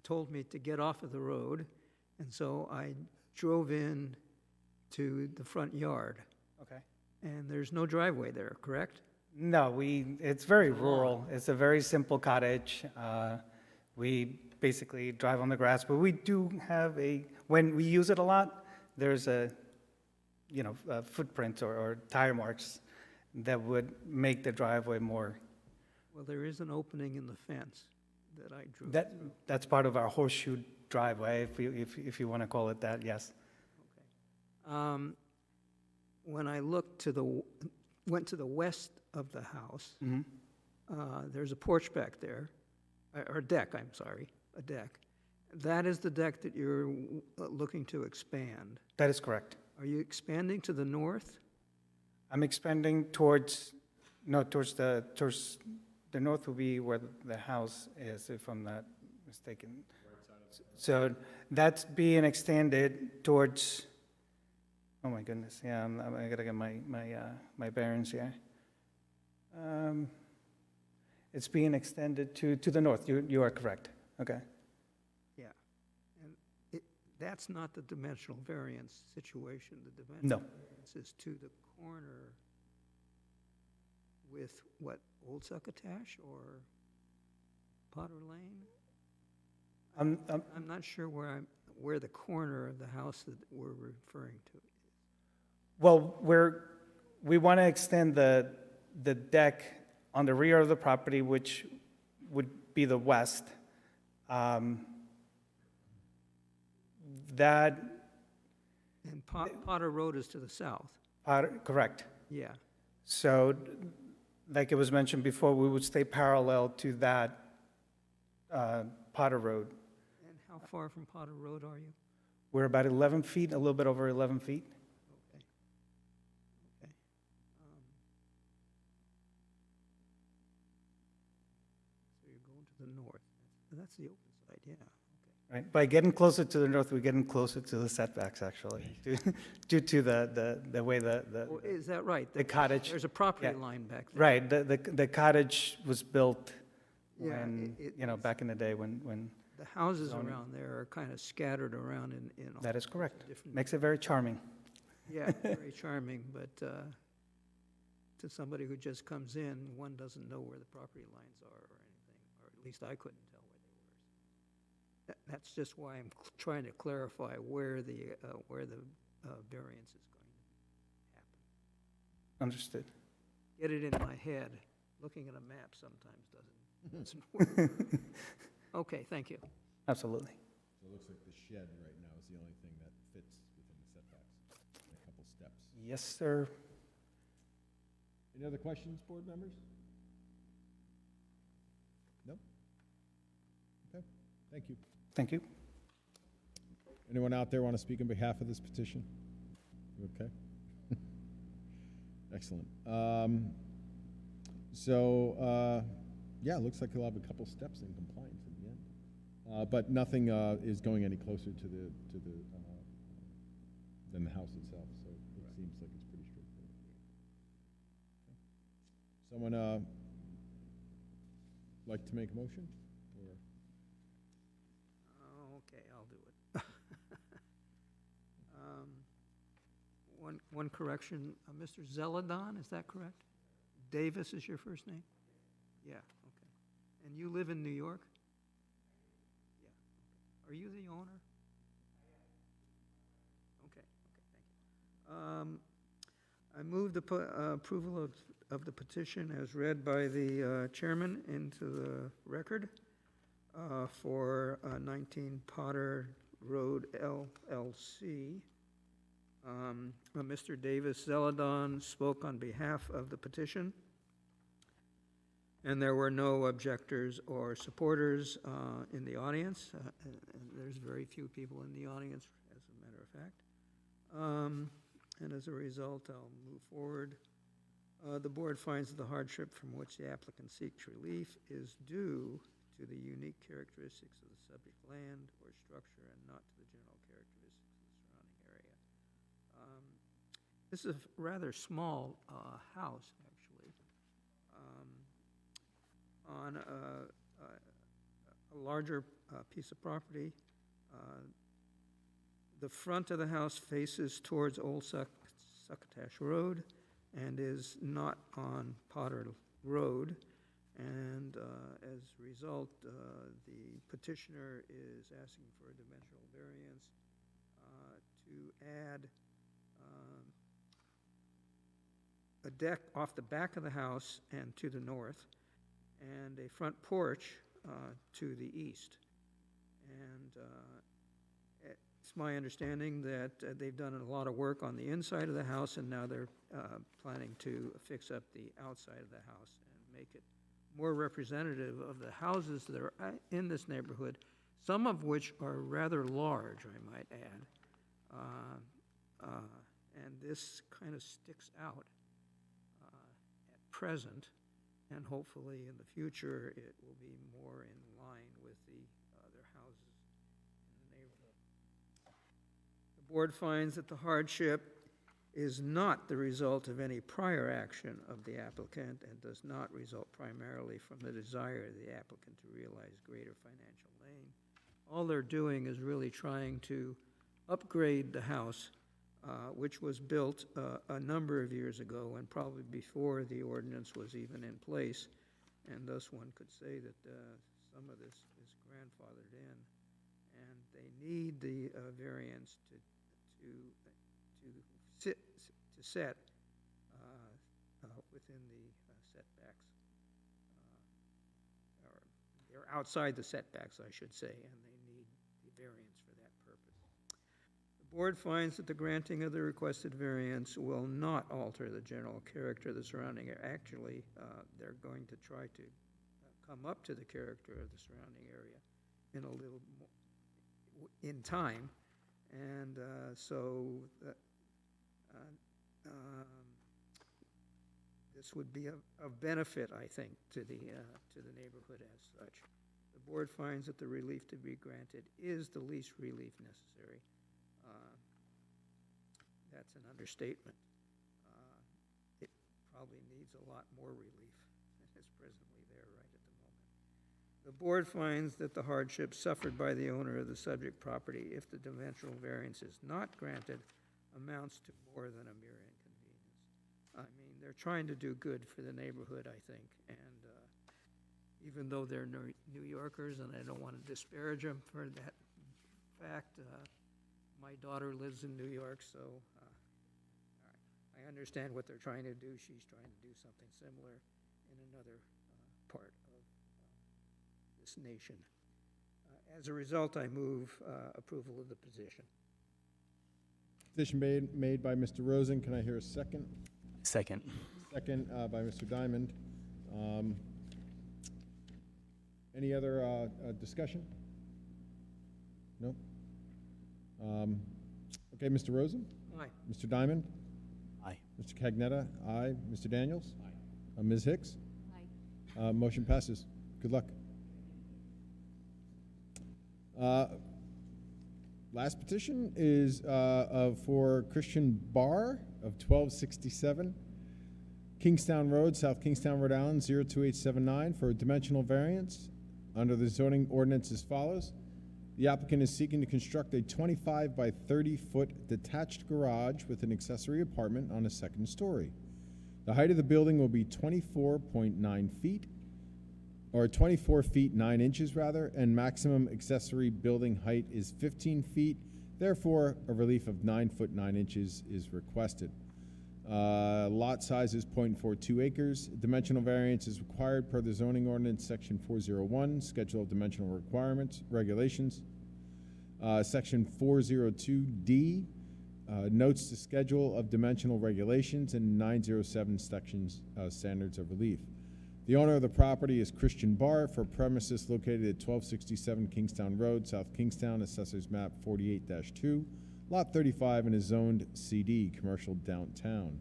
[SPEAKER 6] told me to get off of the road. And so I drove in to the front yard.
[SPEAKER 10] Okay.
[SPEAKER 6] And there's no driveway there, correct?
[SPEAKER 10] No, it's very rural. It's a very simple cottage. We basically drive on the grass, but we do have when we use it a lot, there's footprints or tire marks that would make the driveway more.
[SPEAKER 6] Well, there is an opening in the fence that I drew.
[SPEAKER 10] That's part of our horseshoe driveway, if you want to call it that, yes.
[SPEAKER 6] When I went to the west of the house, there's a porch back there, or deck, I'm sorry, a deck. That is the deck that you're looking to expand.
[SPEAKER 10] That is correct.
[SPEAKER 6] Are you expanding to the north?
[SPEAKER 10] I'm expanding towards the north will be where the house is, if I'm not mistaken. So that's being extended towards, oh my goodness, yeah, I gotta get my bearings here. It's being extended to the north, you are correct, okay.
[SPEAKER 6] Yeah. And that's not the dimensional variance situation. The
[SPEAKER 10] No.
[SPEAKER 6] dimensional variance is to the corner with what, Old Succotash or Potter Lane?
[SPEAKER 10] I'm
[SPEAKER 6] I'm not sure where the corner of the house that we're referring to.
[SPEAKER 10] Well, we want to extend the deck on the rear of the property, which would be the west. That,
[SPEAKER 6] And Potter Road is to the south.
[SPEAKER 10] correct.
[SPEAKER 6] Yeah.
[SPEAKER 10] So, like it was mentioned before, we would stay parallel to that Potter Road.
[SPEAKER 6] And how far from Potter Road are you?
[SPEAKER 10] We're about 11 feet, a little bit over 11 feet.
[SPEAKER 6] Okay. Okay. So you're going to the north. That's the open side, yeah.
[SPEAKER 10] Right, by getting closer to the north, we're getting closer to the setbacks, actually, due to the way
[SPEAKER 6] Oh, is that right?
[SPEAKER 10] the cottage.
[SPEAKER 6] There's a property
[SPEAKER 10] yeah.
[SPEAKER 6] line back there.
[SPEAKER 10] Right, the cottage was built
[SPEAKER 6] Yeah,
[SPEAKER 10] when, back in the day when,
[SPEAKER 6] The houses
[SPEAKER 10] zoning.
[SPEAKER 6] around there are kind of scattered around in all
[SPEAKER 10] that is correct.
[SPEAKER 6] different.
[SPEAKER 10] Makes it very charming.
[SPEAKER 6] Yeah, very charming, but to somebody who just comes in, one doesn't know where the property lines are or anything, or at least I couldn't tell where they were. That's just why I'm trying to clarify where the variance is going to happen.
[SPEAKER 10] Understood.
[SPEAKER 6] Get it in my head. Looking at a map sometimes doesn't work. Okay, thank you.
[SPEAKER 10] Absolutely.
[SPEAKER 1] So it looks like the shed right now is the only thing that fits within the setbacks, and a couple steps.
[SPEAKER 10] Yes, sir.
[SPEAKER 1] Any other questions, board members? No? Okay, thank you.
[SPEAKER 10] Thank you.
[SPEAKER 1] Anyone out there want to speak on behalf of this petition? You okay? Excellent. Yeah, it looks like you'll have a couple steps in compliance in the end. But nothing is going any closer to the than the house itself, so it seems like it's pretty straightforward. Okay. Someone like to make a motion? Or
[SPEAKER 6] Okay, I'll do it. One correction, Mr. Zeladon, is that correct? Davis is your first name? Yeah, okay. And you live in New York? Yeah, okay. Are you the owner? Okay, thank you. I move the approval of the petition as read by the chairman into the record for 19 Potter Road LLC. Mr. Davis Zeladon spoke on behalf of the petition, and there were no objectors or supporters in the audience. And there's very few people in the audience, as a matter of fact. And as a result, I'll move forward. The board finds that the hardship from which the applicant seeks relief is due to the unique characteristics of the subject land or structure and not to the general characteristics of the surrounding area. This is a rather small house, actually, on a larger piece of property. The front of the house faces towards Old Succotash Road. and is not on Potter Road. And as a result, the petitioner is asking for a dimensional variance to add a deck off the back of the house and to the north, and a front porch to the east. And it's my understanding that they've done a lot of work on the inside of the house, and now they're planning to fix up the outside of the house and make it more representative of the houses that are in this neighborhood, some of which are rather large, I might add. And this kind of sticks out at present, and hopefully in the future it will be more in line with the other houses in the neighborhood. The board finds that the hardship is not the result of any prior action of the applicant and does not result primarily from the desire of the applicant to realize greater financial gain. All they're doing is really trying to upgrade the house, which was built a number of years ago and probably before the ordinance was even in place. And thus one could say that some of this is grandfathered in. And they need the variance to set within the setbacks, or they're outside the setbacks, I should say, and they need the variance for that purpose. The board finds that the granting of the requested variance will not alter the general character of the surrounding area. Actually, they're going to try to come up to the character of the surrounding area in a little more in time, and this would be of benefit, I think, to the neighborhood as such. The board finds that the relief to be granted is the least relief necessary. That's an understatement. It probably needs a lot more relief than is presently there right at the moment. The board finds that the hardship suffered by the owner of the subject property, if the dimensional variance is not granted, amounts to more than a mere inconvenience. I mean, they're trying to do good for the neighborhood, I think, and even though they're New Yorkers, and I don't want to disparage them for that fact, my daughter lives in New York, so I understand what they're trying to do. She's trying to do something similar in another part of this nation. As a result, I move approval of the petition.
[SPEAKER 1] Petition made by Mr. Rosen. Can I hear a second?
[SPEAKER 7] Second.
[SPEAKER 1] Second by Mr. Diamond. Any other discussion? No? Okay, Mr. Rosen?
[SPEAKER 6] Aye.
[SPEAKER 1] Mr. Diamond?
[SPEAKER 7] Aye.
[SPEAKER 1] Mr. Cagnetta? Aye. Mr. Daniels? Aye. Ms. Hicks?
[SPEAKER 9] Aye.
[SPEAKER 1] Motion passes. Good luck. Last petition is for Christian Barr of 1267 Kingstown Road, South Kingstown, Rhode Island, 02879 for a dimensional variance under the zoning ordinance as follows. The applicant is seeking to construct a 25 by 30 foot detached garage with an accessory apartment on a second story. The height of the building will be 24.9 feet, or 24 feet 9 inches rather, and maximum accessory building height is 15 feet. Therefore, a relief of 9 foot 9 inches is requested. Lot size is 0.42 acres. Dimensional variance is required per the zoning ordinance, section 401, schedule of dimensional requirements, regulations. Section 402D notes the schedule of dimensional regulations, and 907 sections standards of relief. The owner of the property is Christian Barr for premises located at 1267 Kingstown Road, South Kingstown, Assessors Map 48-2, Lot 35, and is zoned CD, Commercial Downtown.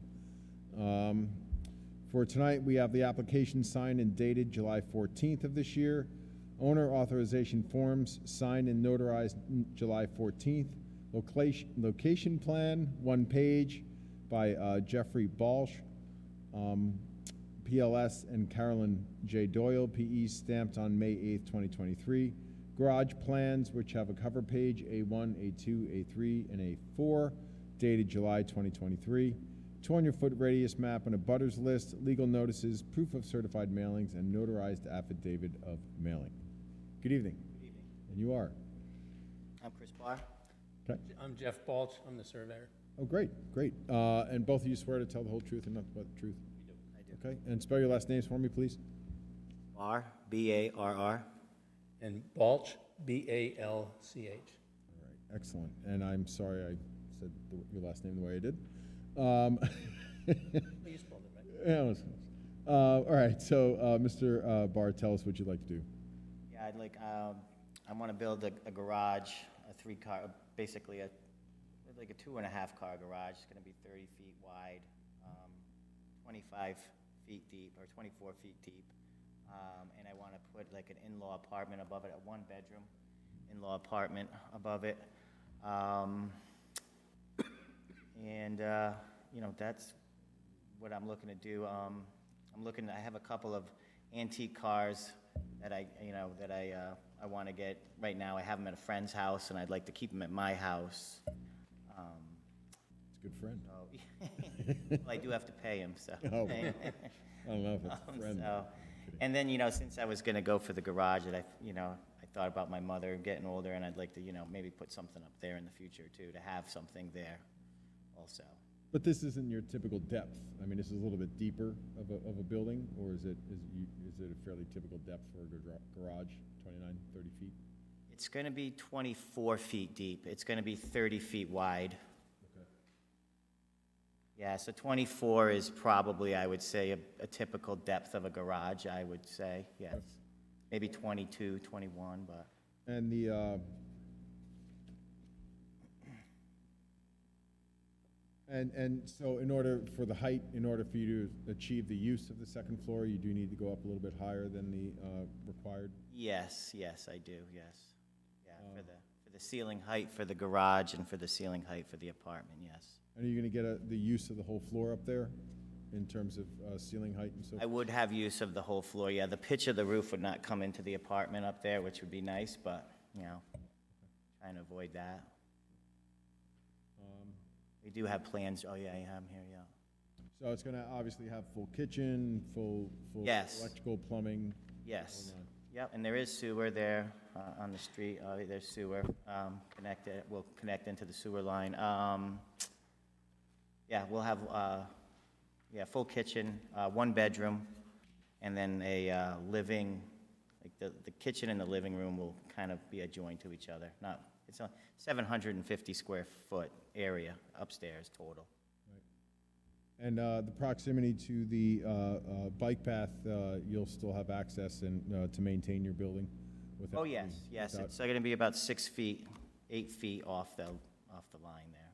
[SPEAKER 1] For tonight, we have the application signed and dated July 14th of this year. Owner authorization forms signed and notarized July 14th. Location plan, 1 page by Jeffrey Balsh. PLS and Carolyn J. Doyle, PE, stamped on May 8th, 2023. Garage plans, which have a cover page, A1, A2, A3, and A4, dated July 2023. 200-foot radius map and a butters list, legal notices, proof of certified mailings, and notarized affidavit of mailing. Good evening.
[SPEAKER 11] Good evening.
[SPEAKER 1] And you are?
[SPEAKER 11] I'm Chris Barr.
[SPEAKER 1] Okay.
[SPEAKER 2] I'm Jeff Balch, I'm the surveyor.
[SPEAKER 1] Oh, great, great. And both of you swear to tell the whole truth and nothing but the truth?
[SPEAKER 11] I do.
[SPEAKER 1] Okay, and spell your last names for me, please.
[SPEAKER 11] Barr, B-A-R-R.
[SPEAKER 2] And Balch, B-A-L-C-H.
[SPEAKER 1] All right, excellent. And I'm sorry I said your last name the way I did.
[SPEAKER 2] Well, you spelled it right.
[SPEAKER 1] Yeah, it was close. All right, so Mr. Barr, tell us what you'd like to do.
[SPEAKER 11] Yeah, I want to build a garage, a three-car, basically like a 2.5-car garage. It's going to be 30 feet wide, 25 feet deep, or 24 feet deep. And I want to put like an in-law apartment above it, a one-bedroom in-law apartment above it. You know, that's what I'm looking to do. I have a couple of antique cars that I want to get. Right now, I have them at a friend's house, and I'd like to keep them at my house.
[SPEAKER 1] It's a good friend.
[SPEAKER 11] So, well, I do have to pay him, so.
[SPEAKER 1] Oh, I don't know if it's a friend.
[SPEAKER 11] And then, you know, since I was gonna go for the garage, and I thought about my mother getting older, and I'd like to, maybe put something up there in the future too, to have something there also.
[SPEAKER 1] But this isn't your typical depth. I mean, this is a little bit deeper of a building, or is it a fairly typical depth for a garage, 29, 30 feet?
[SPEAKER 11] It's gonna be 24 feet deep. It's gonna be 30 feet wide.
[SPEAKER 1] Okay.
[SPEAKER 11] Yeah, so 24 is probably, I would say, a typical depth of a garage, I would say, yes. Maybe 22, 21, but.
[SPEAKER 1] And and so in order for you to achieve the use of the second floor, you do need to go up a little bit higher than the required?
[SPEAKER 11] Yes, I do, yes. Yeah, for the ceiling height for the garage and for the ceiling height for the apartment, yes.
[SPEAKER 1] And are you going to get the use of the whole floor up there in terms of ceiling height and so
[SPEAKER 11] I
[SPEAKER 1] forth?
[SPEAKER 11] would have use of the whole floor, yeah. The pitch of the roof would not come into the apartment up there, which would be nice, but, trying to avoid that. We do have plans, oh yeah, I'm here, yeah.
[SPEAKER 1] So it's going to obviously have full kitchen, full
[SPEAKER 11] Yes.
[SPEAKER 1] electrical, plumbing?
[SPEAKER 11] Yes.
[SPEAKER 1] Hold on.
[SPEAKER 11] Yep, and there is sewer there on the street. There's sewer connected. We'll connect into the sewer line. Yeah, we'll have full kitchen, one bedroom, and then a living. Like the kitchen and the living room will kind of be adjoined to each other. It's a 750 square foot area upstairs total.
[SPEAKER 1] And the proximity to the bike path, you'll still have access and to maintain your building?
[SPEAKER 11] Oh, yes.
[SPEAKER 1] without-
[SPEAKER 11] It's going to be about 6 feet, 8 feet off the line there.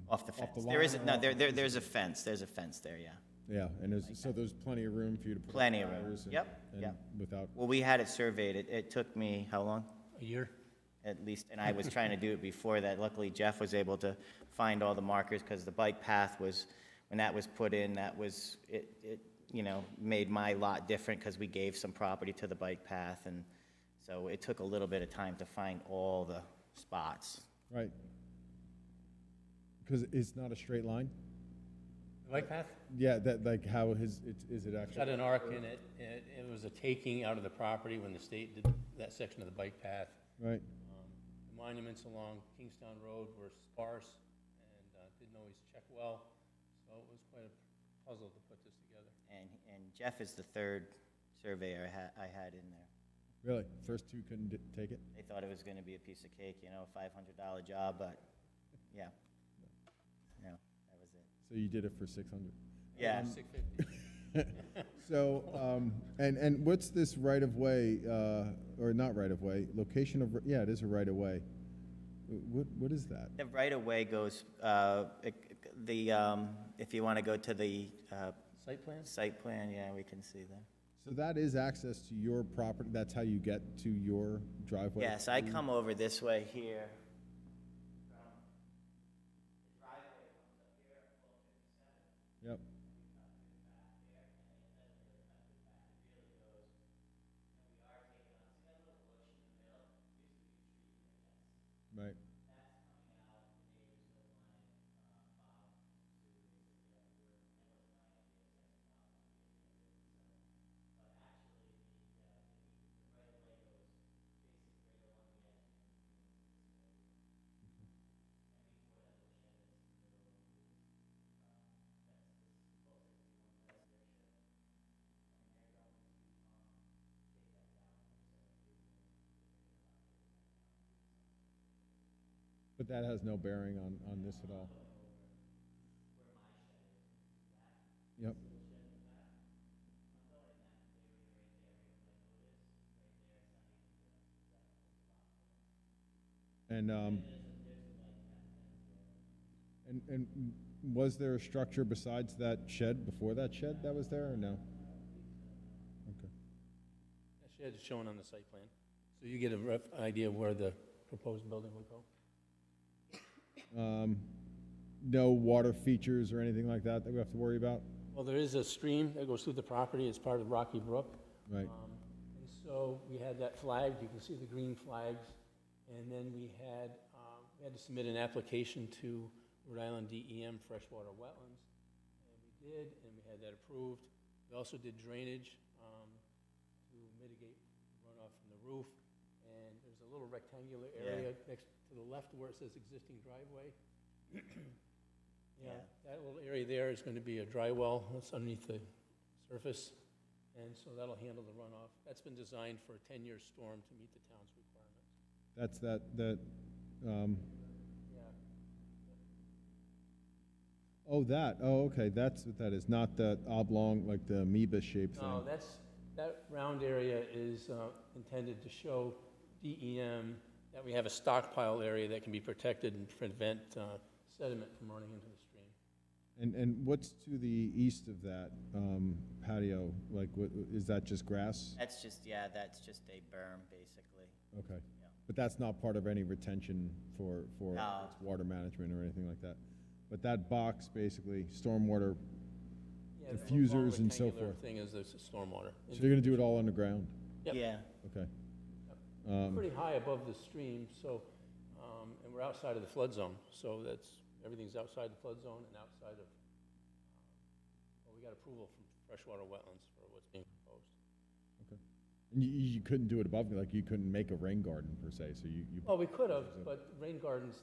[SPEAKER 11] Off the fence.
[SPEAKER 1] line
[SPEAKER 11] There is,
[SPEAKER 1] or
[SPEAKER 11] no,
[SPEAKER 1] off
[SPEAKER 11] there's a fence. There's a fence there, yeah.
[SPEAKER 1] Yeah, and there's plenty of room for you to put up
[SPEAKER 11] Plenty of room.
[SPEAKER 1] tires and-
[SPEAKER 11] Yep,
[SPEAKER 1] and
[SPEAKER 11] yep.
[SPEAKER 1] without,
[SPEAKER 11] Well, we had it surveyed. It took me, how long?
[SPEAKER 2] A year?
[SPEAKER 11] At least, and I was trying to do it before that. Luckily, Jeff was able to find all the markers, because the bike path was, when that was put in, it made my lot different, because we gave some property to the bike path, and so it took a little bit of time to find all the spots.
[SPEAKER 1] right? Because it's not a straight line?
[SPEAKER 2] The bike path?
[SPEAKER 1] Yeah, that, like, how is it
[SPEAKER 2] It's got
[SPEAKER 1] actually?
[SPEAKER 2] an arc in it, and it was a taking out of the property when the state did that section of the bike path.
[SPEAKER 1] Right,
[SPEAKER 2] The monuments along Kingstown Road were sparse and didn't always check well, so it was quite a puzzle to put this together.
[SPEAKER 11] And Jeff is the third surveyor I had in there.
[SPEAKER 1] really? First two couldn't take it?
[SPEAKER 11] They thought it was gonna be a piece of cake, a $500 job, but, yeah. No, that was it.
[SPEAKER 1] So you did it for 600?
[SPEAKER 11] Yeah.
[SPEAKER 2] 650.
[SPEAKER 1] So, and what's this right-of-way, or not right-of-way, location of, yeah, it is a right-of-way. What is that?
[SPEAKER 11] The right-of-way goes, if you wanna go to the
[SPEAKER 2] Site plan?
[SPEAKER 11] site plan, yeah, we can see that.
[SPEAKER 1] So that is access to your property, that's how you get to your driveway?
[SPEAKER 11] Yes, I come over this way here.
[SPEAKER 1] Yep. Right. But that has no bearing on this at all. Yep. And was there a structure besides that shed, before that shed that was there, or no? Okay.
[SPEAKER 2] That shed is shown on the site plan, so you get a rough idea of where the proposed building will go.
[SPEAKER 1] No water features or anything like that that we have to worry about?
[SPEAKER 2] Well, there is a stream that goes through the property, it's part of Rocky Brook.
[SPEAKER 1] Right.
[SPEAKER 2] And so we had that flagged, you can see the green flags, and then we had to submit an application to Rhode Island DEM freshwater wetlands, and we did, and we had that approved. We also did drainage to mitigate runoff from the roof, and there's a little rectangular area next to the left where it says existing driveway. Yeah, that little area there is going to be a dry well that's underneath the surface, and so that'll handle the runoff. That's been designed for a 10-year storm to meet the town's requirements.
[SPEAKER 1] That's okay, that's what that is, not the oblong, like the amoeba shaped thing.
[SPEAKER 2] No, that round area is intended to show DEM that we have a stockpile area that can be protected and prevent sediment from running into the stream.
[SPEAKER 1] And what's to the east of that patio? Like, what, is that just grass?
[SPEAKER 11] That's just a berm, basically.
[SPEAKER 1] Okay.
[SPEAKER 11] Yeah.
[SPEAKER 1] But that's not part of any retention for
[SPEAKER 11] No.
[SPEAKER 1] water management or anything like that? But that box, basically, stormwater
[SPEAKER 2] Yeah, the
[SPEAKER 1] diffusers
[SPEAKER 2] long
[SPEAKER 1] and so
[SPEAKER 2] rectangular
[SPEAKER 1] forth.
[SPEAKER 2] thing is the stormwater.
[SPEAKER 1] So you're gonna do it all underground?
[SPEAKER 2] Yep.
[SPEAKER 11] Yeah,
[SPEAKER 1] Okay.
[SPEAKER 2] Pretty high above the stream, so, and we're outside of the flood zone, so everything's outside the flood zone and outside of, well, we got approval from freshwater wetlands for what's being proposed.
[SPEAKER 1] And you couldn't do it above, like, you couldn't make a rain garden per se, so you
[SPEAKER 2] Well, we could have, but rain gardens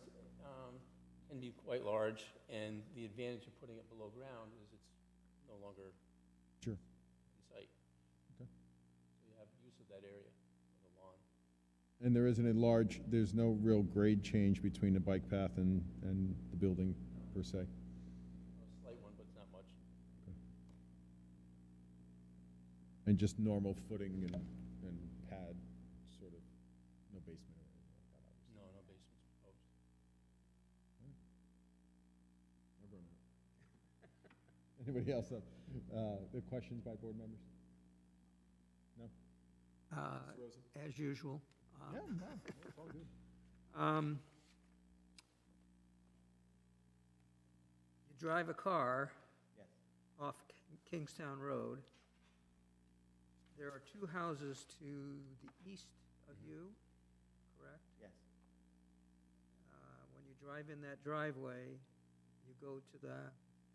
[SPEAKER 2] can be quite large, and the advantage of putting it below ground is it's no longer
[SPEAKER 1] Sure.
[SPEAKER 2] in sight.
[SPEAKER 1] Okay.
[SPEAKER 2] So you have use of that area for the lawn.
[SPEAKER 1] And there's no real grade change between the bike path and the building per se?
[SPEAKER 2] A slight one, but it's not much.
[SPEAKER 1] And just normal footing and pad, sort of, no basement or anything like that, obviously?
[SPEAKER 2] No, no basements proposed.
[SPEAKER 1] I've run out. Anybody else have the questions by board members? No?
[SPEAKER 6] As usual.
[SPEAKER 1] Yeah, no, it's all good.
[SPEAKER 6] You drive a car
[SPEAKER 11] yes,
[SPEAKER 6] off Kingstown Road. There are two houses to the east of you, correct?
[SPEAKER 11] yes.
[SPEAKER 6] When you drive in that driveway, you go to the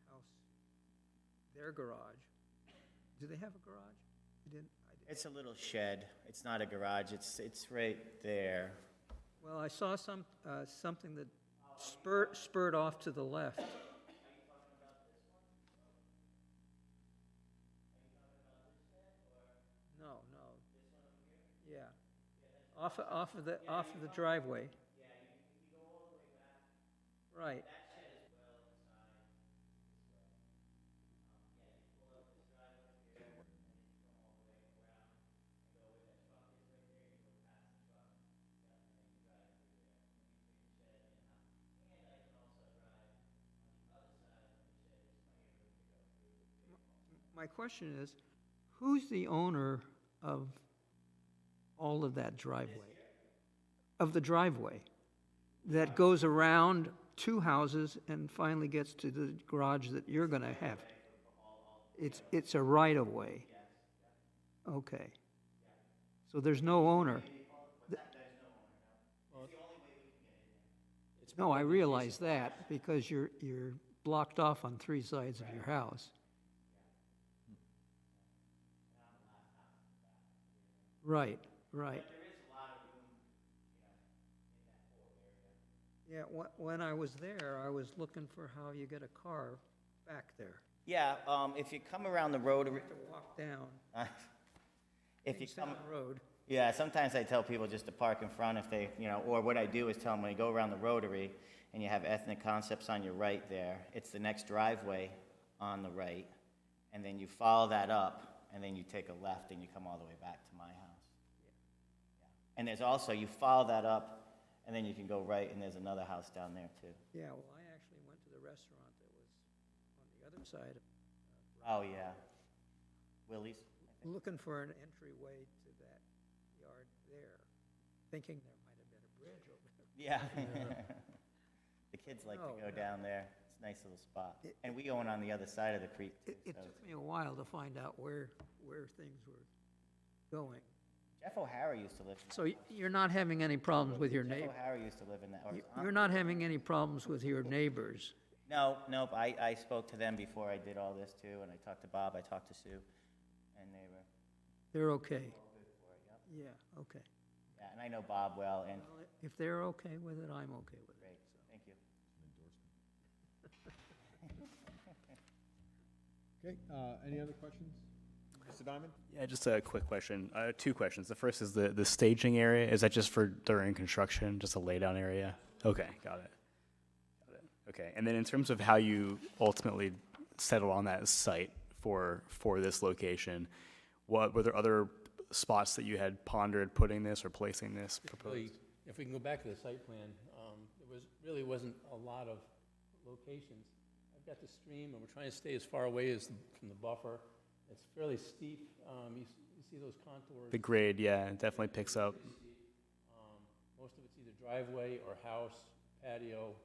[SPEAKER 6] house, their garage. Do they have a garage? You didn't? I didn't.
[SPEAKER 11] It's a little shed. It's not a garage. It's right there.
[SPEAKER 6] Well, I saw something that spurred off to the left. No, no. Yeah. Off of the driveway. Right. My question is, who's the owner of all of that driveway? Of the driveway that goes around two houses and finally gets to the garage that you're gonna have? It's a right-of-way? Okay. So there's no owner? No, I realize that, because you're blocked off on three sides of your house. Right, right. Yeah, when I was there, I was looking for how you get a car back there.
[SPEAKER 11] Yeah, if you come around the road,
[SPEAKER 6] You have to walk down
[SPEAKER 11] if you come,
[SPEAKER 6] Kingstown Road.
[SPEAKER 11] Yeah, sometimes I tell people just to park in front if they, or what I do is tell them when you go around the rotary and you have Ethnic Concepts on your right there, it's the next driveway on the right, and then you follow that up, and then you take a left and you come all the way back to my house. Yeah. And there's also, you follow that up, and then you can go right, and there's another house down there too.
[SPEAKER 6] Yeah, well, I actually went to the restaurant that was on the other side of,
[SPEAKER 11] Oh, yeah. Willie's?
[SPEAKER 6] looking for an entryway to that yard there, thinking there might have been a bridge over there.
[SPEAKER 11] Yeah. The kids like to go down there. It's a nice little spot. And we own on the other side of the creek too.
[SPEAKER 6] It
[SPEAKER 11] so
[SPEAKER 6] took me a while to find out where things were going.
[SPEAKER 11] Jeff O'Hara used to live in that.
[SPEAKER 6] So you're not having any problems with your
[SPEAKER 11] Jeff
[SPEAKER 6] neighbor?
[SPEAKER 11] O'Hara used to live in that.
[SPEAKER 6] You're not having any problems with your neighbors?
[SPEAKER 11] No, nope. I spoke to them before I did all this too, and I talked to Bob, I talked to Sue, and they were
[SPEAKER 6] They're okay?
[SPEAKER 11] good for it, yep.
[SPEAKER 6] Yeah, okay.
[SPEAKER 11] Yeah, and I know Bob well, and
[SPEAKER 6] Well, if they're okay with it, I'm okay with it.
[SPEAKER 11] great, thank you.
[SPEAKER 1] Okay, any other questions? Mr. Diamond?
[SPEAKER 7] Yeah, just a quick question. Two questions. The first is the staging area. Is that just for during construction, just a laydown area? Okay, got it. Okay, and then in terms of how you ultimately settled on that site for this location, what were there other spots that you had pondered putting this or placing this proposed?
[SPEAKER 2] Really, if we can go back to the site plan, really wasn't a lot of locations. I've got the stream, and we're trying to stay as far away as from the buffer. It's fairly steep. You see those contours?
[SPEAKER 7] The grade, yeah, it definitely picks up.
[SPEAKER 2] Most of it's either driveway or house, patio,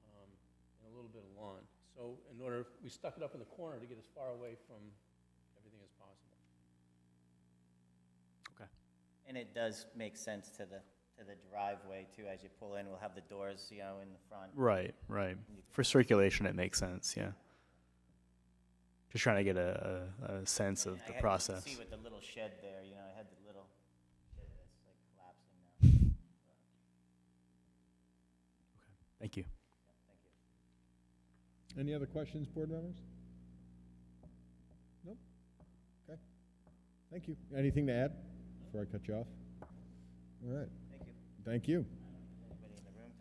[SPEAKER 2] and a little bit of lawn. So we stuck it up in the corner to get as far away from everything as possible.
[SPEAKER 7] Okay.
[SPEAKER 11] And it does make sense to the driveway too, as you pull in, we'll have the doors, in the front.
[SPEAKER 7] Right, right. For circulation, it makes sense, yeah. Just trying to get a sense of the process.
[SPEAKER 11] See with the little shed there, I had the little shed that's like collapsing now.
[SPEAKER 7] Thank you.
[SPEAKER 11] Thank you.
[SPEAKER 1] Any other questions, board members? Nope. Okay. Thank you. Anything to add before I cut you off? All right.
[SPEAKER 11] Thank you.
[SPEAKER 1] Thank you.
[SPEAKER 11] Anybody in the room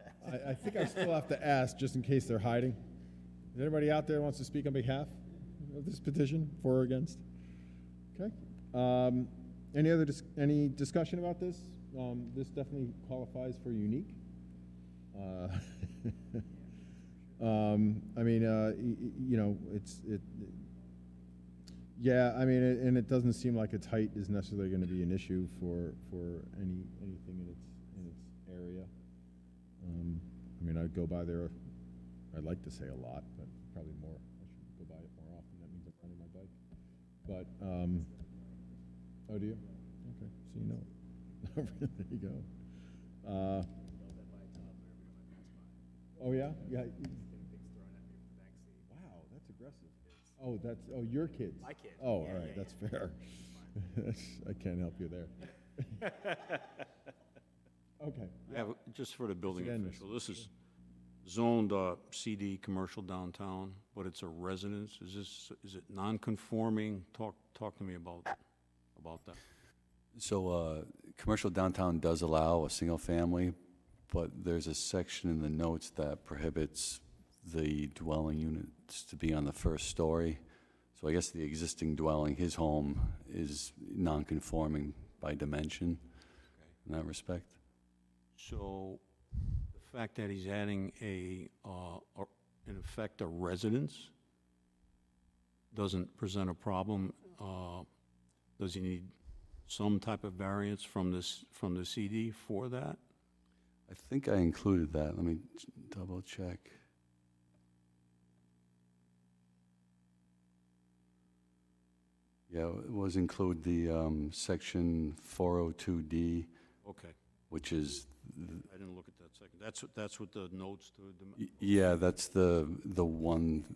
[SPEAKER 11] to?
[SPEAKER 1] I think I still have to ask, just in case they're hiding. Is anybody out there who wants to speak on behalf of this petition, for or against? Okay. Any discussion about this? This definitely qualifies for unique. And it doesn't seem like its height is necessarily going to be an issue for anything in its area. I'd go by there. I'd like to say a lot, but probably more. I should go by it more often. That means I'm running my bike. But oh, do you? Okay, so you know it. There you go. Oh yeah, yeah. Wow, that's aggressive. Oh, your kids.
[SPEAKER 7] My kids.
[SPEAKER 1] Oh, all right, that's fair. I can't help you there. Okay.
[SPEAKER 4] Yeah, but just for the building
[SPEAKER 1] Again,
[SPEAKER 4] official, this is zoned CD commercial downtown, but it's a residence. Is it non-conforming? Talk to me about that.
[SPEAKER 5] So, commercial downtown does allow a single family, but there's a section in the notes that prohibits the dwelling units to be on the first story. So I guess the existing dwelling, his home, is non-conforming by dimension in that respect.
[SPEAKER 4] So the fact that he's adding in effect, a residence doesn't present a problem. Does he need some type of variance from the CD for that?
[SPEAKER 5] I think I included that. Let me double check. Yeah, it was include the section 402D,
[SPEAKER 4] Okay,
[SPEAKER 5] which is,
[SPEAKER 4] I didn't look at that second. That's what the notes to the.
[SPEAKER 5] yeah, that's the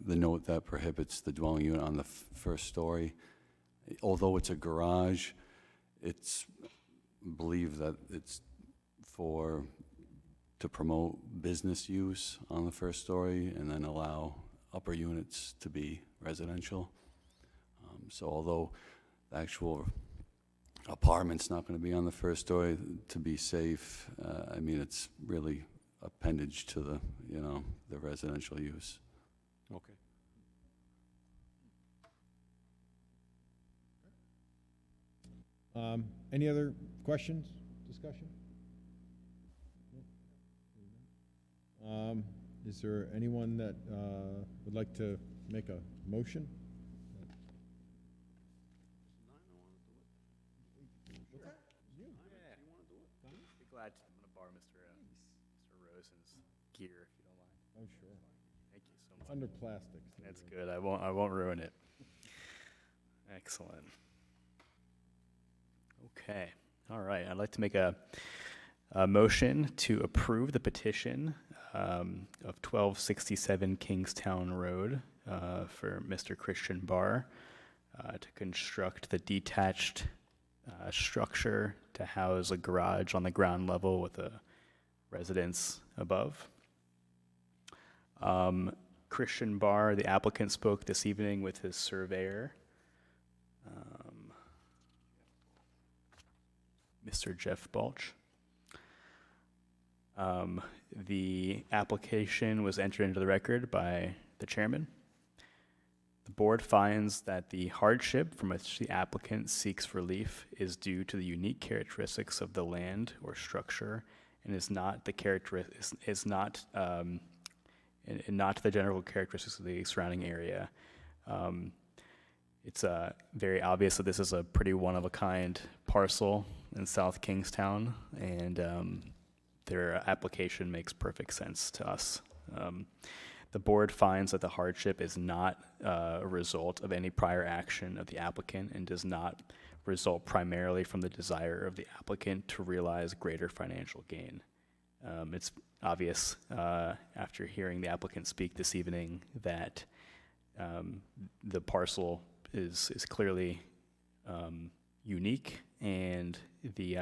[SPEAKER 5] note that prohibits the dwelling unit on the first story. Although it's a garage, it's believed that it's to promote business use on the first story and then allow upper units to be residential. So although the actual apartment's not going to be on the first story to be safe. I mean, it's really appendage to the, you know, the residential use.
[SPEAKER 4] Okay.
[SPEAKER 1] Any other questions, discussion? Is there anyone that would like to make a motion?
[SPEAKER 7] Be glad to, I'm gonna borrow Mr. Rosen's gear if you don't mind.
[SPEAKER 1] Oh, sure.
[SPEAKER 7] Thank you so
[SPEAKER 1] It's
[SPEAKER 7] much.
[SPEAKER 1] under plastic. so
[SPEAKER 7] That's
[SPEAKER 1] you're-
[SPEAKER 7] good. I won't ruin it. Excellent. Okay. All right. I'd like to make a motion to approve the petition of 1267 Kingstown Road for Mr. Christian Barr to construct the detached structure to house a garage on the ground level with a residence above. Christian Barr, the applicant, spoke this evening with his surveyor, Mr. Jeff Balch. The application was entered into the record by the chairman. The board finds that the hardship from which the applicant seeks relief is due to the unique characteristics of the land or structure and is not not the general characteristics of the surrounding area. It's very obvious that this is a pretty one-of-a-kind parcel in South Kingstown, and their application makes perfect sense to us. The board finds that the hardship is not a result of any prior action of the applicant and does not result primarily from the desire of the applicant to realize greater financial gain. It's obvious after hearing the applicant speak this evening that the parcel is clearly unique, and the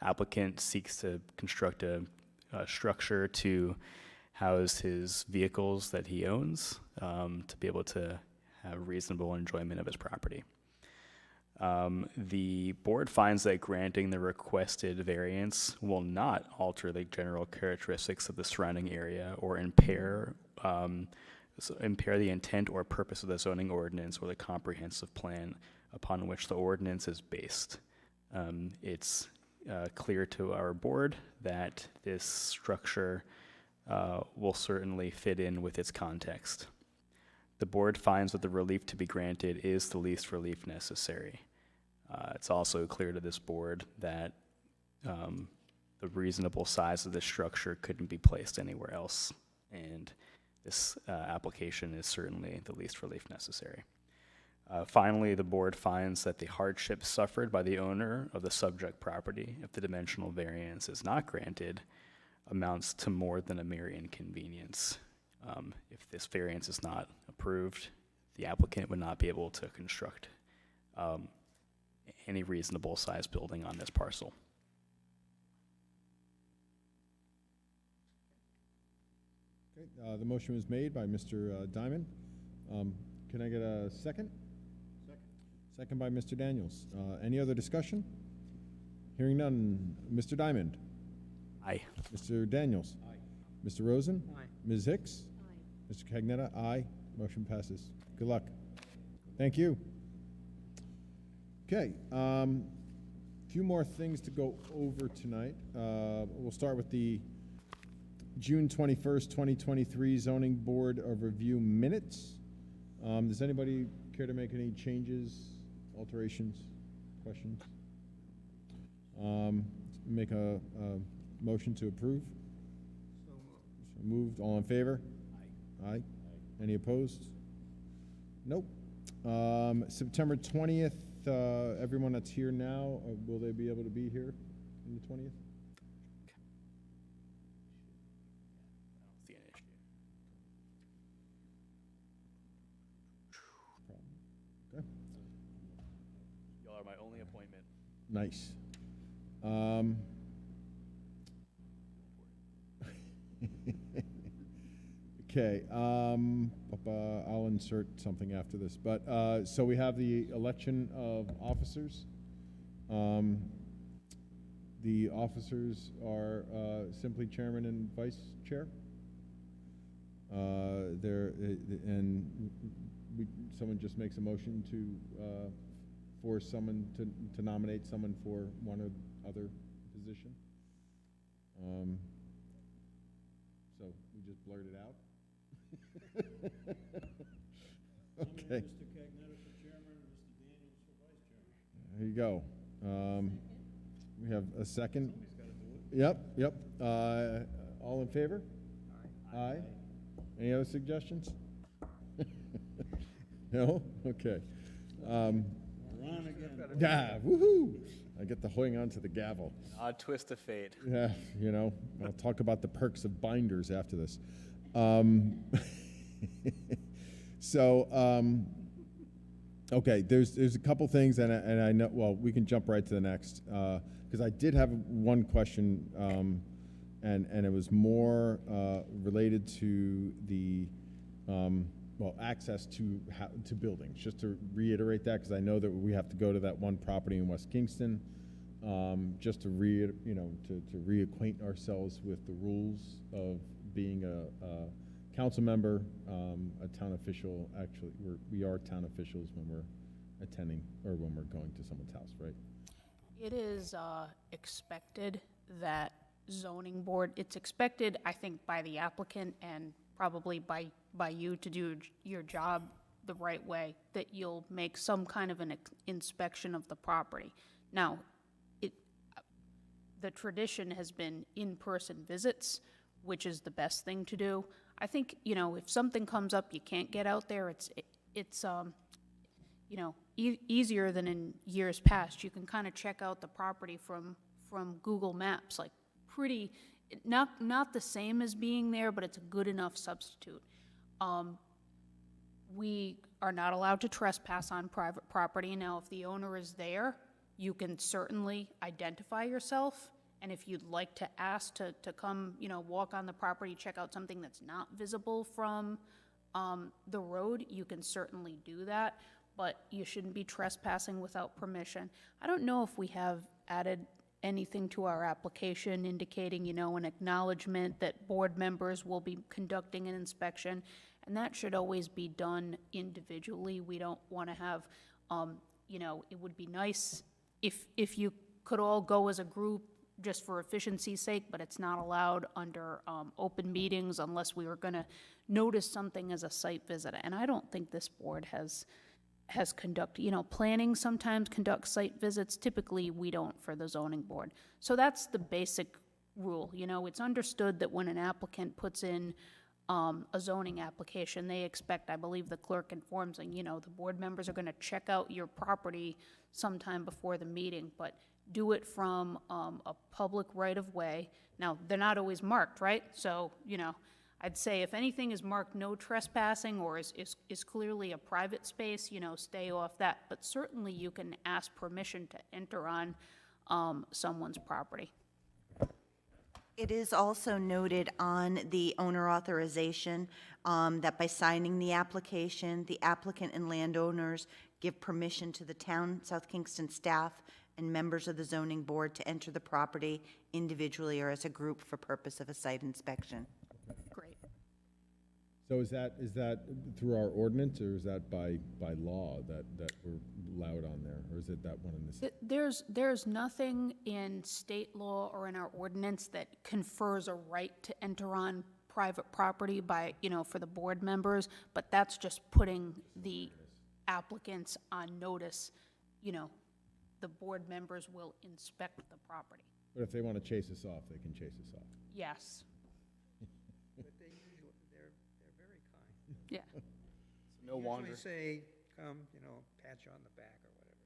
[SPEAKER 7] applicant seeks to construct a structure to house his vehicles that he owns to be able to have reasonable enjoyment of his property. The board finds that granting the requested variance will not alter the general characteristics of the surrounding area or impair the intent or purpose of the zoning ordinance or the comprehensive plan upon which the ordinance is based. It's clear to our board that this structure will certainly fit in with its context. The board finds that the relief to be granted is the least relief necessary. It's also clear to this board that the reasonable size of this structure couldn't be placed anywhere else, and this application is certainly the least relief necessary. Finally, the board finds that the hardship suffered by the owner of the subject property, if the dimensional variance is not granted, amounts to more than a mere inconvenience. If this variance is not approved, the applicant would not be able to construct any reasonable size building on this parcel.
[SPEAKER 1] Okay, the motion was made by Mr. Diamond. Can I get a second? Second by Mr. Daniels. Any other discussion? Hearing none. Mr. Diamond?
[SPEAKER 7] Aye.
[SPEAKER 1] Mr. Daniels? Aye. Mr. Rosen?
[SPEAKER 6] Aye.
[SPEAKER 1] Ms. Hicks?
[SPEAKER 9] Aye.
[SPEAKER 1] Mr. Cagnetta? Aye. Motion passes. Good luck. Thank you. Okay, few more things to go over tonight. We'll start with the June 21st, 2023 Zoning Board of Review minutes. Does anybody care to make any changes, alterations, questions? Make a motion to approve. So moved. All in favor? Aye. Aye. Any opposed? Nope. September 20th, everyone that's here now, will they be able to be here on the 20th?
[SPEAKER 7] I don't see an issue.
[SPEAKER 1] Okay.
[SPEAKER 7] Y'all are my only appointment.
[SPEAKER 1] Nice. Okay, I'll insert something after this, but, so we have the election of officers. The officers are simply chairman and vice chair. Someone just makes a motion to force someone to nominate someone for one or other position. So we just blurt it out. Okay.
[SPEAKER 12] Mr. Cagnetta for chairman and Mr. Daniels for vice chairman.
[SPEAKER 1] There you go. We have a second. Yep. All in favor? Aye. Any other suggestions? No? Okay.
[SPEAKER 12] Ron again.
[SPEAKER 1] Yeah, woohoo! I get to hang on to the gavel.
[SPEAKER 7] Odd twist of fate.
[SPEAKER 1] Yeah, I'll talk about the perks of binders after this. Okay, there's a couple things, and I know, well, we can jump right to the next, because I did have one question, and it was more related to the, access to buildings. Just to reiterate that, because I know that we have to go to that one property in West Kingston, just to reacquaint ourselves with the rules of being a council member, a town official. Actually, we are town officials when we're attending or when we're going to someone's house, right?
[SPEAKER 13] It is expected that zoning board, it's expected, I think, by the applicant and probably by you to do your job the right way, that you'll make some kind of an inspection of the property. Now, the tradition has been in-person visits, which is the best thing to do. I think, if something comes up, you can't get out there, it's easier than in years past. You can kind of check out the property from Google Maps, like pretty, not the same as being there, but it's a good enough substitute. We are not allowed to trespass on private property. Now, if the owner is there, you can certainly identify yourself. And if you'd like to ask to come, walk on the property, check out something that's not visible from the road, you can certainly do that, but you shouldn't be trespassing without permission. I don't know if we have added anything to our application indicating, an acknowledgement that board members will be conducting an inspection, and that should always be done individually. We don't want to have, it would be nice if you could all go as a group, just for efficiency's sake, but it's not allowed under open meetings unless we were going to notice something as a site visit. And I don't think this board has conducted, planning sometimes conducts site visits. Typically, we don't for the zoning board. So that's the basic rule. It's understood that when an applicant puts in a zoning application, they expect, I believe the clerk informs them, the board members are going to check out your property sometime before the meeting, but do it from a public right-of-way. Now, they're not always marked, right? So, I'd say if anything is marked no trespassing or is clearly a private space, stay off that. But certainly you can ask permission to enter on someone's property.
[SPEAKER 14] It is also noted on the owner authorization that by signing the application, the applicant and landowners give permission to the town, South Kingston staff, and members of the zoning board to enter the property individually or as a group for purpose of a site inspection.
[SPEAKER 13] Great.
[SPEAKER 1] So is that through our ordinance, or is that by law that we're allowed on there, or is it that one in the state?
[SPEAKER 13] There's nothing in state law or in our ordinance that confers a right to enter on private property by, for the board members, but that's just putting the applicants on notice, the board members will inspect the property.
[SPEAKER 1] But if they want to chase us off, they can chase us off.
[SPEAKER 13] Yes.
[SPEAKER 6] But they're very kind.
[SPEAKER 13] Yeah.
[SPEAKER 7] No wander.
[SPEAKER 6] Usually say, come, pat you on the back or whatever.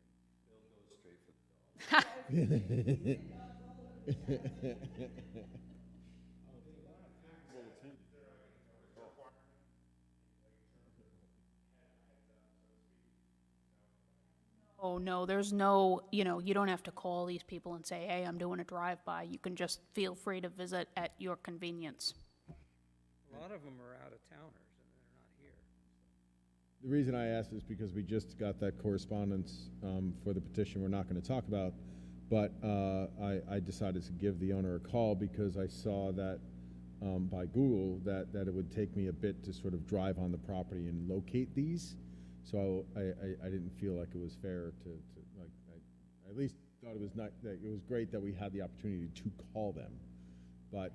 [SPEAKER 13] Oh, no, there's no, you don't have to call these people and say, hey, I'm doing a drive-by. You can just feel free to visit at your convenience.
[SPEAKER 6] A lot of them are out of towners and they're not here.
[SPEAKER 1] The reason I asked is because we just got that correspondence for the petition we're not going to talk about, but I decided to give the owner a call because I saw that by Google that it would take me a bit to sort of drive on the property and locate these. So I didn't feel like it was fair to like, I at least thought it was not, that it was great that we had the opportunity to call them, but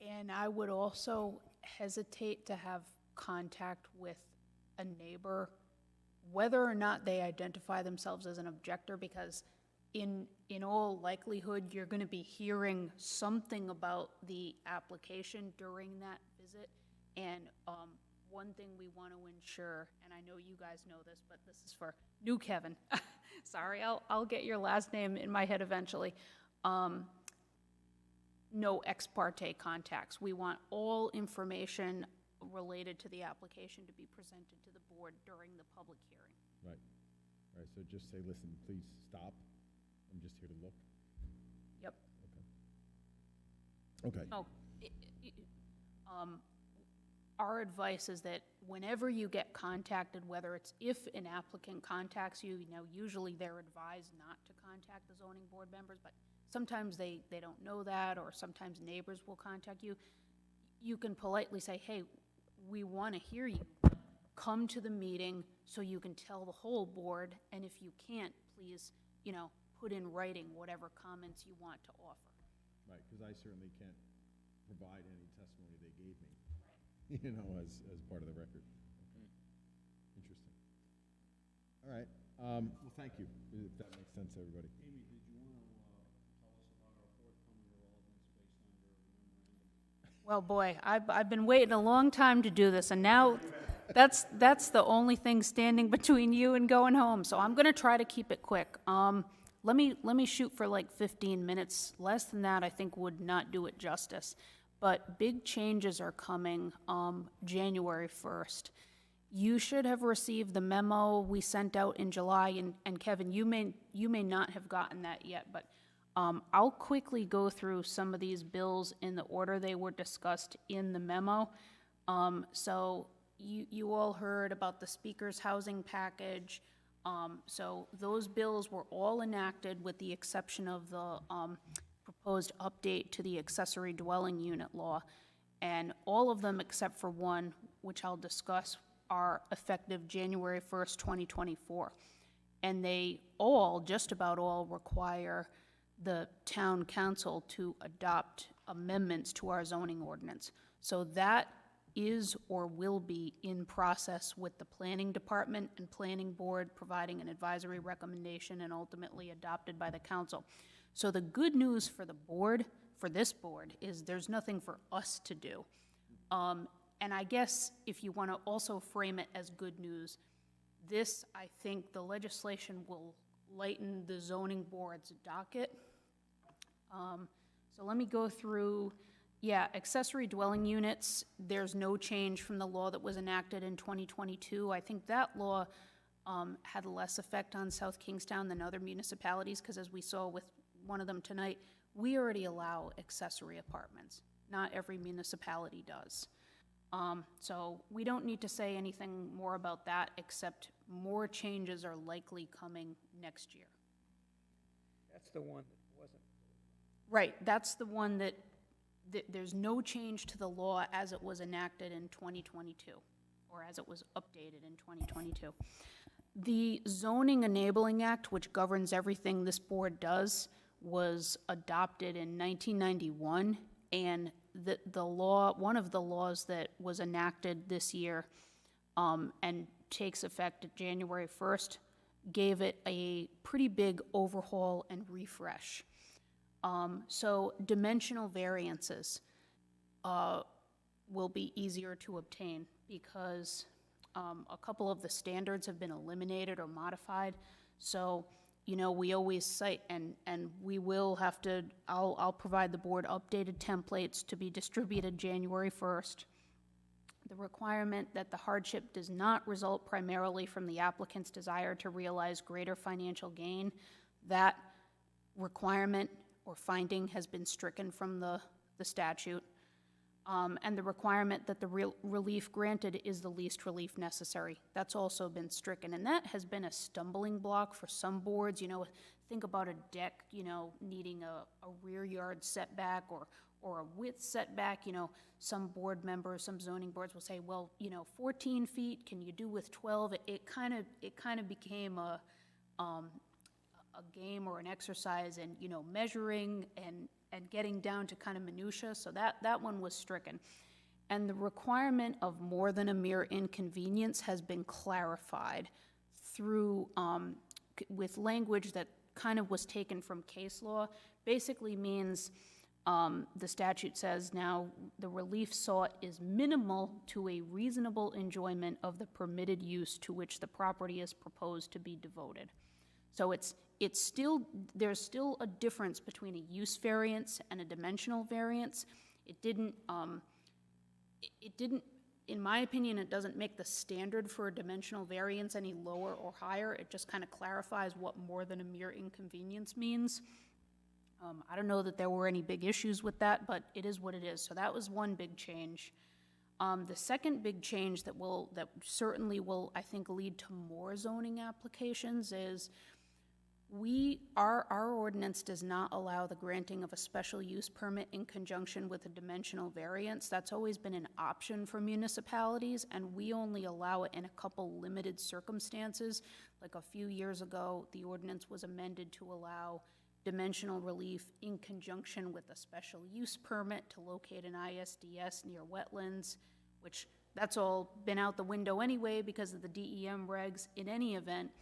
[SPEAKER 13] And I would also hesitate to have contact with a neighbor, whether or not they identify themselves as an objector, because in all likelihood, you're gonna be hearing something about the application during that visit. And, one thing we want to ensure, and I know you guys know this, but this is for new Kevin. Sorry, I'll get your last name in my head eventually. No ex parte contacts. We want all information related to the application to be presented to the board during the public hearing.
[SPEAKER 1] right, so just say, listen, please stop. I'm just here to look.
[SPEAKER 13] Yep.
[SPEAKER 1] Okay.
[SPEAKER 13] Oh, our advice is that whenever you get contacted, whether it's if an applicant contacts you, usually they're advised not to contact the zoning board members, but sometimes they don't know that, or sometimes neighbors will contact you. You can politely say, hey, we want to hear you. Come to the meeting so you can tell the whole board, and if you can't, please, put in writing whatever comments you want to offer.
[SPEAKER 1] Right, because I certainly can't provide any testimony they gave me, as part of the record. Okay. Interesting. All right, well, thank you, if that makes sense to everybody.
[SPEAKER 12] Amy, did you want to tell us about our forthcoming developments based on your memorandum?
[SPEAKER 13] Well, boy, I've been waiting a long time to do this, and now that's the only thing standing between you and going home. So I'm going to try to keep it quick. Let me shoot for like 15 minutes. Less than that, I think, would not do it justice. But big changes are coming January 1st. You should have received the memo we sent out in July, and Kevin, you may not have gotten that yet, but I'll quickly go through some of these bills in the order they were discussed in the memo. So you all heard about the speaker's housing package. So those bills were all enacted with the exception of the proposed update to the accessory dwelling unit law. And all of them except for one, which I'll discuss, are effective January 1st, 2024. And they all, just about all, require the town council to adopt amendments to our zoning ordinance. So that is or will be in process with the planning department and planning board, providing an advisory recommendation and ultimately adopted by the council. So the good news for the board, for this board, is there's nothing for us to do. And I guess if you want to also frame it as good news, this, I think, the legislation will lighten the zoning board's docket. So let me go through. Yeah, accessory dwelling units, there's no change from the law that was enacted in 2022. I think that law had less effect on South Kingstown than other municipalities, because as we saw with one of them tonight, we already allow accessory apartments. Not every municipality does. So we don't need to say anything more about that, except more changes are likely coming next year.
[SPEAKER 6] That's the one that wasn't.
[SPEAKER 13] Right, that's the one that there's no change to the law as it was enacted in 2022, or as it was updated in 2022. The Zoning Enabling Act, which governs everything this board does, was adopted in 1991, and the law, one of the laws that was enacted this year and takes effect January 1st, gave it a pretty big overhaul and refresh. So dimensional variances will be easier to obtain because a couple of the standards have been eliminated or modified. So, we always cite, and we will have to, I'll provide the board updated templates to be distributed January 1st. The requirement that the hardship does not result primarily from the applicant's desire to realize greater financial gain, that requirement or finding has been stricken from the statute. And the requirement that the relief granted is the least relief necessary. That's also been stricken, and that has been a stumbling block for some boards. Think about a deck, needing a rear yard setback or a width setback. Some board members, some zoning boards will say, well, 14 feet, can you do with 12? It kind of became a game or an exercise in, measuring and getting down to kind of minutia, so that one was stricken. And the requirement of more than a mere inconvenience has been clarified through, with language that kind of was taken from case law. Basically means, the statute says now the relief sought is minimal to a reasonable enjoyment of the permitted use to which the property is proposed to be devoted. So there's still a difference between a use variance and a dimensional variance. It didn't, in my opinion, it doesn't make the standard for a dimensional variance any lower or higher. It just kind of clarifies what more than a mere inconvenience means. I don't know that there were any big issues with that, but it is what it is. So that was one big change. The second big change that certainly will, I think, lead to more zoning applications is our ordinance does not allow the granting of a special use permit in conjunction with a dimensional variance. That's always been an option for municipalities, and we only allow it in a couple limited circumstances. Like a few years ago, the ordinance was amended to allow dimensional relief in conjunction with a special use permit to locate an ISDS near wetlands, which that's all been out the window anyway because of the DEM regs. In any event,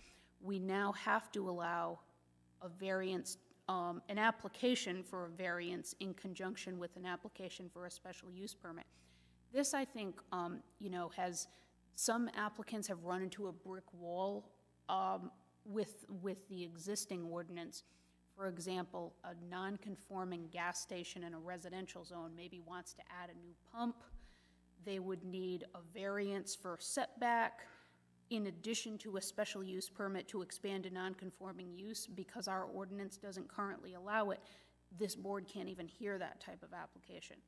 [SPEAKER 13] we now have to allow a variance, an application for a variance in conjunction with an application for a special use permit. This, I think, some applicants have run into a brick wall with the existing ordinance. For example, a non-conforming gas station in a residential zone maybe wants to add a new pump. They would need a variance for setback in addition to a special use permit to expand a non-conforming use. Because our ordinance doesn't currently allow it, this board can't even hear that type of application.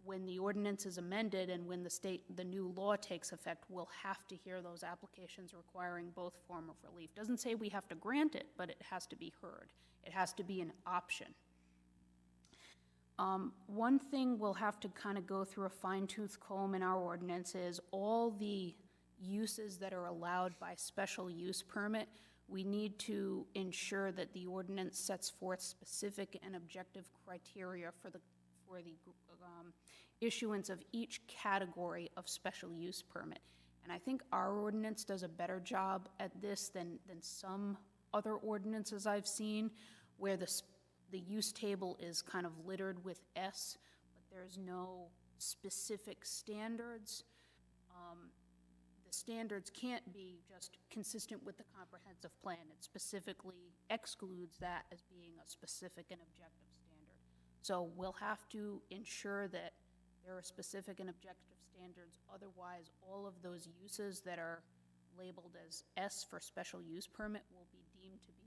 [SPEAKER 13] When the ordinance is amended and when the new law takes effect, we'll have to hear those applications requiring both form of relief. Doesn't say we have to grant it, but it has to be heard. It has to be an option. One thing we'll have to kind of go through a fine-tooth comb in our ordinance is all the uses that are allowed by special use permit. We need to ensure that the ordinance sets forth specific and objective criteria for the issuance of each category of special use permit. And I think our ordinance does a better job at this than some other ordinances I've seen, where the use table is kind of littered with S, but there's no specific standards. The standards can't be just consistent with the comprehensive plan. It specifically excludes that as being a specific and objective standard. So we'll have to ensure that there are specific and objective standards. Otherwise, all of those uses that are labeled as S for special use permit will be deemed to be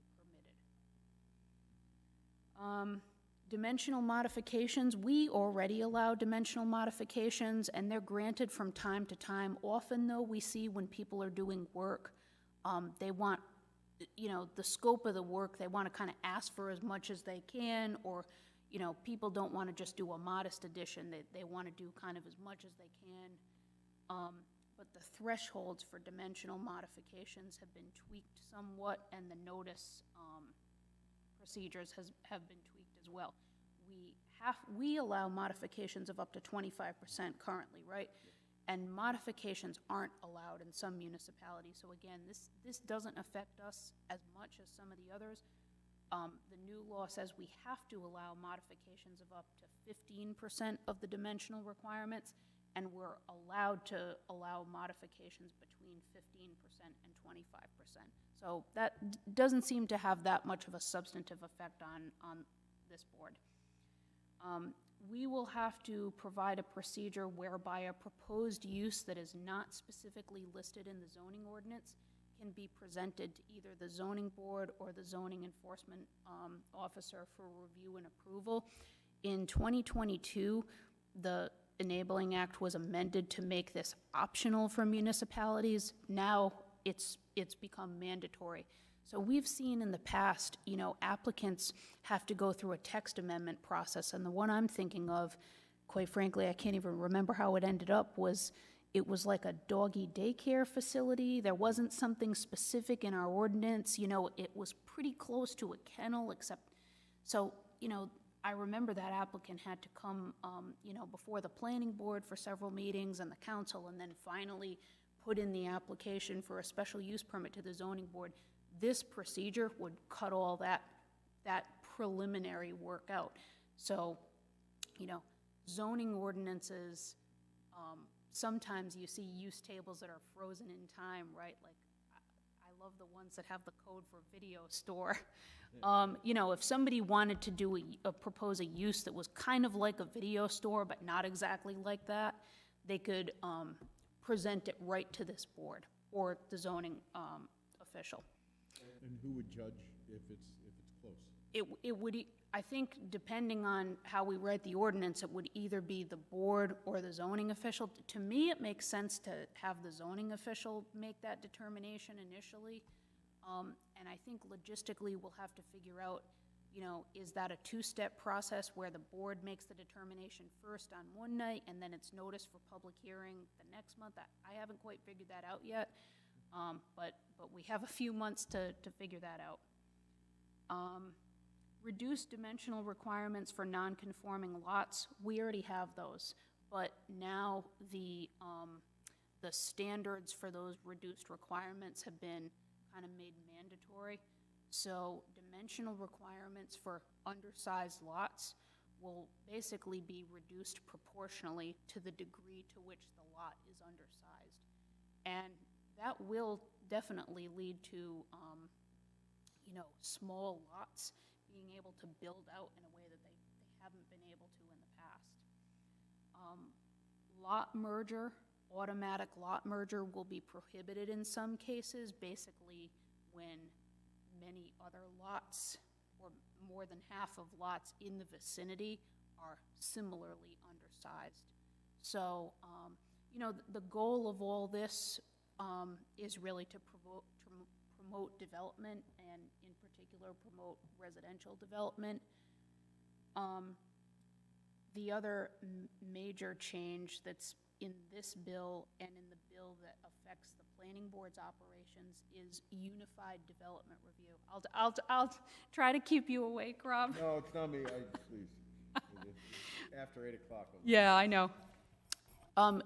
[SPEAKER 13] permitted. Dimensional modifications, we already allow dimensional modifications, and they're granted from time to time. Often, though, we see when people are doing work, they want, the scope of the work, they want to kind of ask for as much as they can, or people don't want to just do a modest addition. They want to do kind of as much as they can. But the thresholds for dimensional modifications have been tweaked somewhat, and the notice procedures have been tweaked as well. We allow modifications of up to 25% currently, right? And modifications aren't allowed in some municipalities. So again, this doesn't affect us as much as some of the others. The new law says we have to allow modifications of up to 15% of the dimensional requirements, and we're allowed to allow modifications between 15% and 25%. So that doesn't seem to have that much of a substantive effect on this board. We will have to provide a procedure whereby a proposed use that is not specifically listed in the zoning ordinance can be presented to either the zoning board or the zoning enforcement officer for review and approval. In 2022, the Enabling Act was amended to make this optional for municipalities. Now it's become mandatory. So we've seen in the past, you know, applicants have to go through a text amendment process, and the one I'm thinking of, quite frankly, I can't even remember how it ended up, it was like a doggy daycare facility. There wasn't something specific in our ordinance, you know, it was pretty close to a kennel, except, so, you know, I remember that applicant had to come, you know, before the planning board for several meetings and the council, and then finally put in the application for a special use permit to the zoning board. This procedure would cut all that preliminary work out. So, you know, zoning ordinances, sometimes you see use tables that are frozen in time, right? Like, I love the ones that have the code for video store. You know, if somebody wanted to do propose a use that was kind of like a video store, but not exactly like that, they could present it right to this board or the zoning official.
[SPEAKER 1] And who would judge if it's close?
[SPEAKER 13] It would, I think, depending on how we write the ordinance, it would either be the board or the zoning official. To me, it makes sense to have the zoning official make that determination initially. And I think logistically, we'll have to figure out, you know, is that a two-step process where the board makes the determination first on one night and then it's noticed for public hearing the next month? I haven't quite figured that out yet, but we have a few months to figure that out. Reduced dimensional requirements for non-conforming lots, we already have those, but now the standards for those reduced requirements have been kind of made mandatory. So dimensional requirements for undersized lots will basically be reduced proportionally to the degree to which the lot is undersized. And that will definitely lead to, you know, small lots being able to build out in a way that they haven't been able to in the past. Lot merger, automatic lot merger will be prohibited in some cases, basically when many other lots, or more than half of lots in the vicinity, are similarly undersized. So, you know, the goal of all this is really to promote development, and in particular promote residential development. The other major change that's in this bill and in the bill that affects the planning board's operations is unified development review. I'll try to keep you awake, Rob.
[SPEAKER 1] No, it's not me, please. After 8 o'clock.
[SPEAKER 13] Yeah, I know.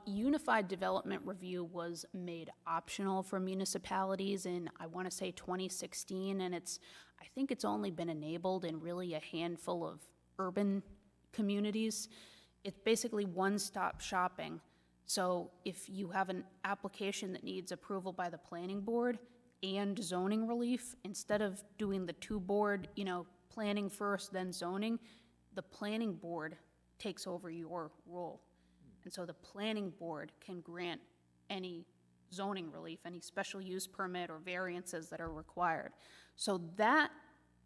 [SPEAKER 13] Unified development review was made optional for municipalities in, I want to say 2016, and I think it's only been enabled in really a handful of urban communities. It's basically one-stop shopping. So if you have an application that needs approval by the planning board and zoning relief, instead of doing the two-board, you know, planning first, then zoning, the planning board takes over your role. And so the planning board can grant any zoning relief, any special use permit or variances that are required. So that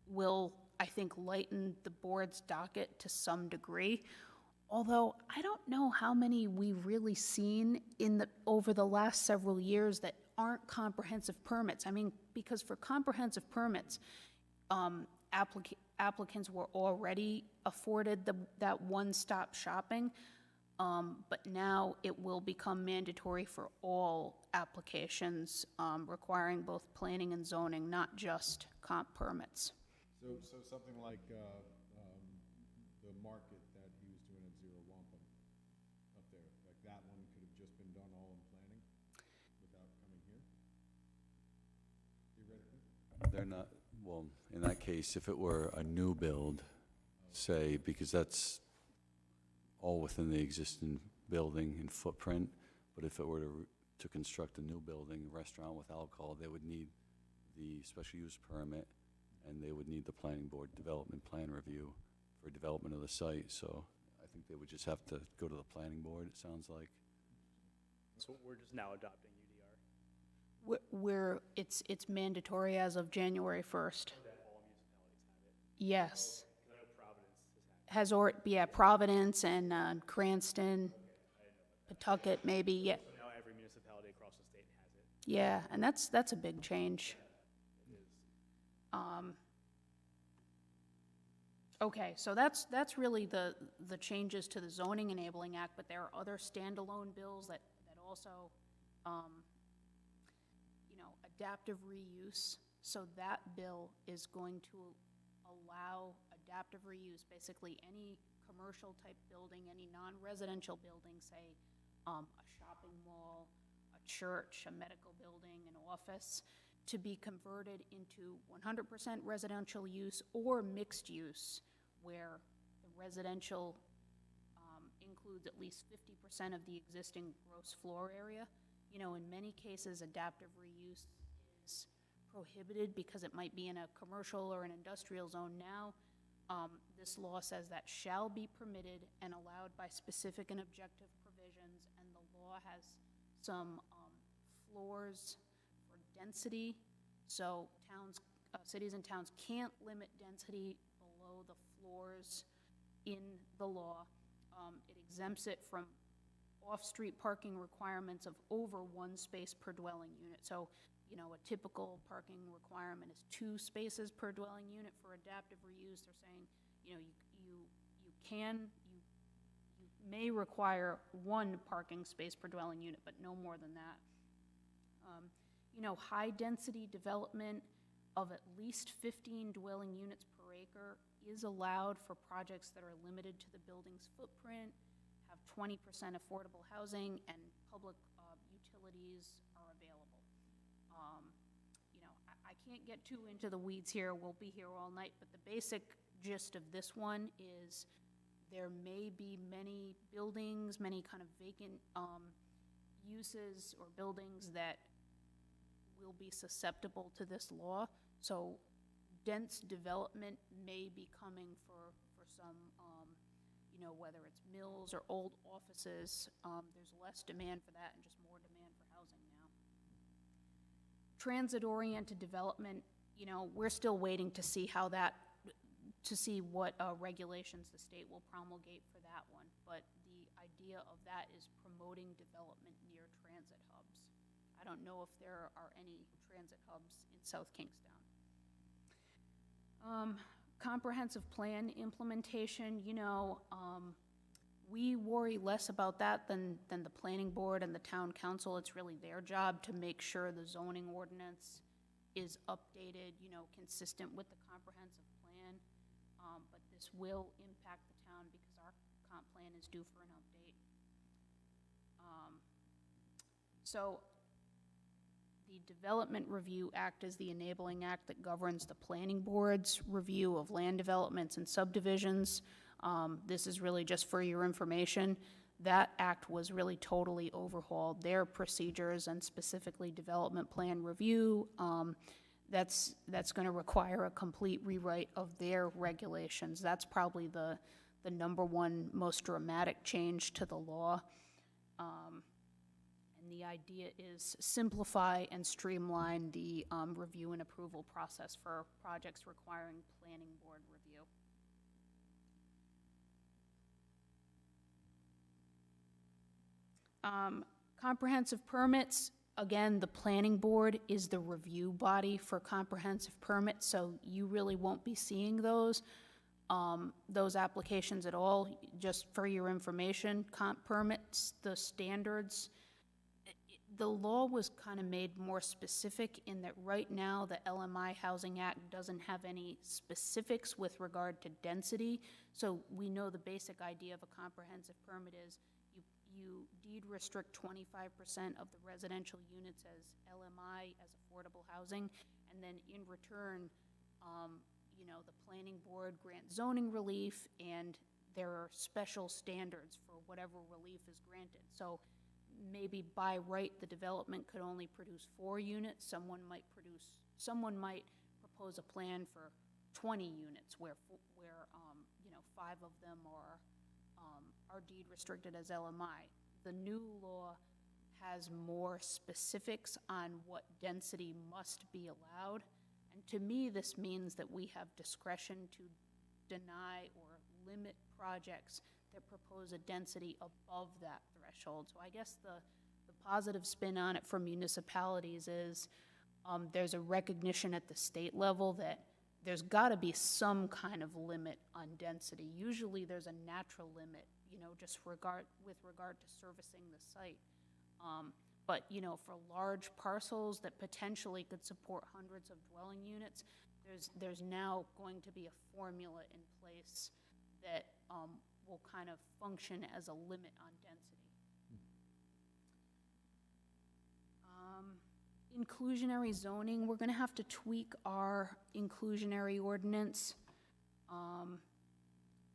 [SPEAKER 13] will, I think, lighten the board's docket to some degree. Although I don't know how many we've really seen over the last several years that aren't comprehensive permits. I mean, because for comprehensive permits, applicants were already afforded that one-stop shopping. But now it will become mandatory for all applications requiring both planning and zoning, not just comp permits.
[SPEAKER 1] So something like the market that he was doing at Zero Wampum up there, like that one could have just been done all in planning without coming here? Theoretically?
[SPEAKER 5] They're not, well, in that case, if it were a new build, say, because that's all within the existing building and footprint, but if it were to construct a new building, a restaurant with alcohol, they would need the special use permit, and they would need the planning board development plan review for development of the site. So I think they would just have to go to the planning board, it sounds like.
[SPEAKER 7] So we're just now adopting UDR.
[SPEAKER 13] Where it's mandatory as of January 1st. Yes. Has, or, yeah, Providence and Cranston, Pawtucket, maybe, yeah.
[SPEAKER 7] Now every municipality across the state has it.
[SPEAKER 13] Yeah, and that's a big change. Okay, so that's really the changes to the Zoning Enabling Act, but there are other standalone bills that also, adaptive reuse. So that bill is going to allow adaptive reuse, basically any commercial type building, any non-residential building, say, a shopping mall, a church, a medical building, an office, to be converted into 100% residential use or mixed use, where the residential includes at least 50% of the existing gross floor area. In many cases, adaptive reuse is prohibited because it might be in a commercial or an industrial zone now. This law says that shall be permitted and allowed by specific and objective provisions, and the law has some floors for density. So cities and towns can't limit density below the floors in the law. It exempts it from off-street parking requirements of over 1 space per dwelling unit. So, a typical parking requirement is 2 spaces per dwelling unit. For adaptive reuse, they're saying, you may require 1 parking space per dwelling unit, but no more than that. High-density development of at least 15 dwelling units per acre is allowed for projects that are limited to the building's footprint, have 20% affordable housing, and public utilities are available. I can't get too into the weeds here. We'll be here all night, but the basic gist of this one is there may be many buildings, many kind of vacant uses or buildings that will be susceptible to this law. So dense development may be coming for some, whether it's mills or old offices. There's less demand for that and just more demand for housing now. Transit-oriented development, we're still waiting to see what regulations the state will promulgate for that one. But the idea of that is promoting development near transit hubs. I don't know if there are any transit hubs in South Kingstown. Comprehensive plan implementation, we worry less about that than the planning board and the town council. It's really their job to make sure the zoning ordinance is updated, consistent with the comprehensive plan. But this will impact the town because our comp plan is due for an update. So the Development Review Act is the enabling act that governs the planning board's review of land developments and subdivisions. This is really just for your information. That act was really totally overhauled. Their procedures and specifically development plan review, that's going to require a complete rewrite of their regulations. That's probably the number one most dramatic change to the law. And the idea is simplify and streamline the review and approval process for projects requiring planning board review. Comprehensive permits, again, the planning board is the review body for comprehensive permits, so you really won't be seeing those applications at all. Just for your information, comp permits, the standards, the law was kind of made more specific in that right now the LMI Housing Act doesn't have any specifics with regard to density, so we know the basic idea of a comprehensive permit is you deed restrict 25% of the residential units as LMI, as affordable housing, and then in return, the planning board grants zoning relief, and there are special standards for whatever relief is granted. So maybe by right, the development could only produce 4 units. Someone might propose a plan for 20 units where 5 of them are deed restricted as LMI. The new law has more specifics on what density must be allowed. And to me, this means that we have discretion to deny or limit projects that propose a density above that threshold. So I guess the positive spin on it for municipalities is there's a recognition at the state level that there's got to be some kind of limit on density. Usually there's a natural limit, just with regard to servicing the site. But, for large parcels that potentially could support hundreds of dwelling units, there's now going to be a formula in place that will kind of function as a limit on density. Inclusionary zoning, we're gonna have to tweak our inclusionary ordinance.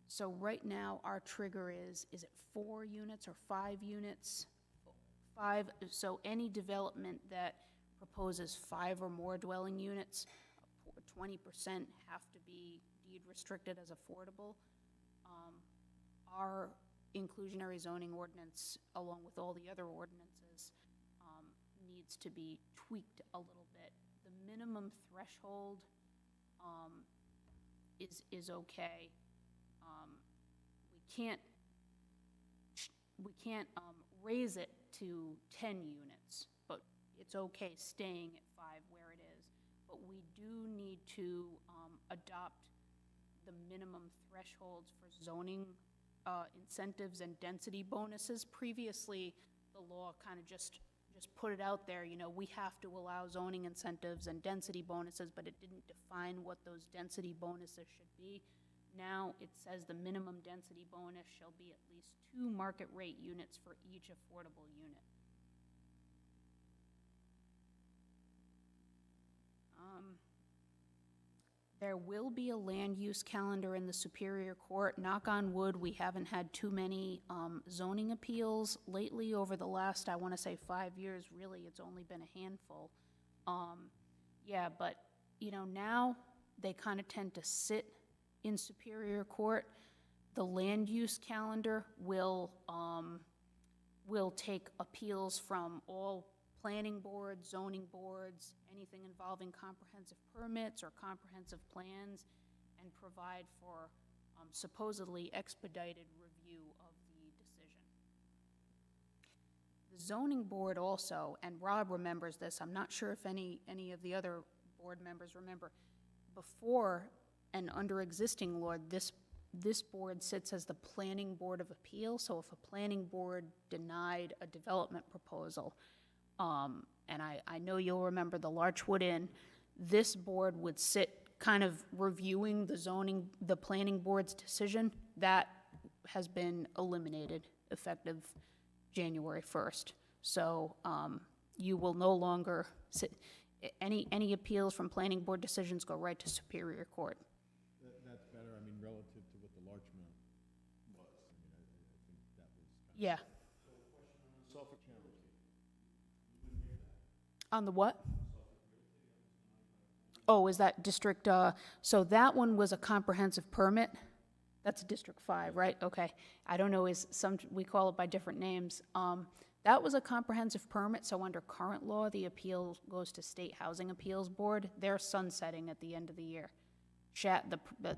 [SPEAKER 13] So right now, our trigger is it 4 units or 5 units? 5, so any development that proposes 5 or more dwelling units, 20% have to be deed restricted as affordable. Our inclusionary zoning ordinance, along with all the other ordinances, needs to be tweaked a little bit. The minimum threshold is okay. We can't raise it to 10 units, but it's okay staying at 5 where it is. But we do need to adopt the minimum thresholds for zoning incentives and density bonuses. Previously, the law kind of just put it out there, we have to allow zoning incentives and density bonuses, but it didn't define what those density bonuses should be. Now it says the minimum density bonus shall be at least 2 market rate units for each affordable unit. There will be a land use calendar in the Superior Court. Knock on wood, we haven't had too many zoning appeals lately over the last, I want to say 5 years. Really, it's only been a handful. Yeah, but, now they kind of tend to sit in Superior Court. The land use calendar will take appeals from all planning boards, zoning boards, anything involving comprehensive permits or comprehensive plans, and provide for supposedly expedited review of the decision. The zoning board also, and Rob remembers this, I'm not sure if any of the other board members remember, before and under existing law, this board sits as the planning board of appeal. So if a planning board denied a development proposal, and I know you'll remember the Larchwood Inn, this board would sit kind of reviewing the planning board's decision. That has been eliminated effective January 1st. So you will no longer sit, any appeals from planning board decisions go right to Superior Court.
[SPEAKER 1] That's better, relative to what the Larchmont was. I think that was.
[SPEAKER 13] Yeah.
[SPEAKER 1] Suffolk Channel.
[SPEAKER 13] On the what? Oh, is that district, so that one was a comprehensive permit? That's District 5, right? Okay. I don't know, we call it by different names. That was a comprehensive permit, so under current law, the appeal goes to State Housing Appeals Board. They're sunsetting at the end of the year.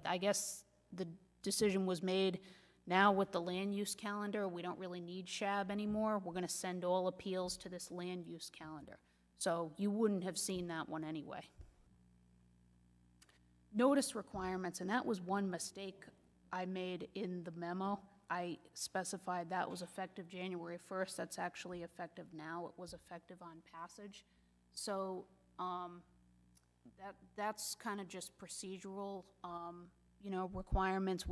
[SPEAKER 13] I guess the decision was made now with the land use calendar. We don't really need SHAB anymore. We're going to send all appeals to this land use calendar. So you wouldn't have seen that one anyway. Notice requirements, and that was one mistake I made in the memo. I specified that was effective January 1st. That's actually effective now. It was effective on passage. So that's kind of just procedural, requirements.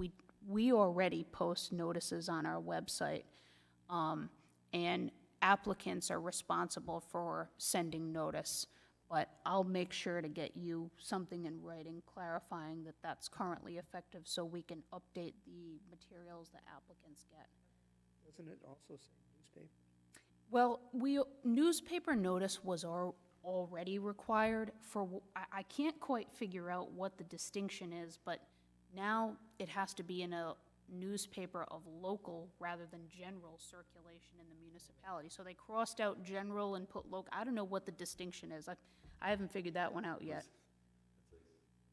[SPEAKER 13] We already post notices on our website, and applicants are responsible for sending notice, but I'll make sure to get you something in writing clarifying that that's currently effective so we can update the materials that applicants get.
[SPEAKER 6] Doesn't it also say newspaper?
[SPEAKER 13] Well, newspaper notice was already required for, I can't quite figure out what the distinction is, but now it has to be in a newspaper of local rather than general circulation in the municipality. So they crossed out general and put local. I don't know what the distinction is. I haven't figured that one out yet.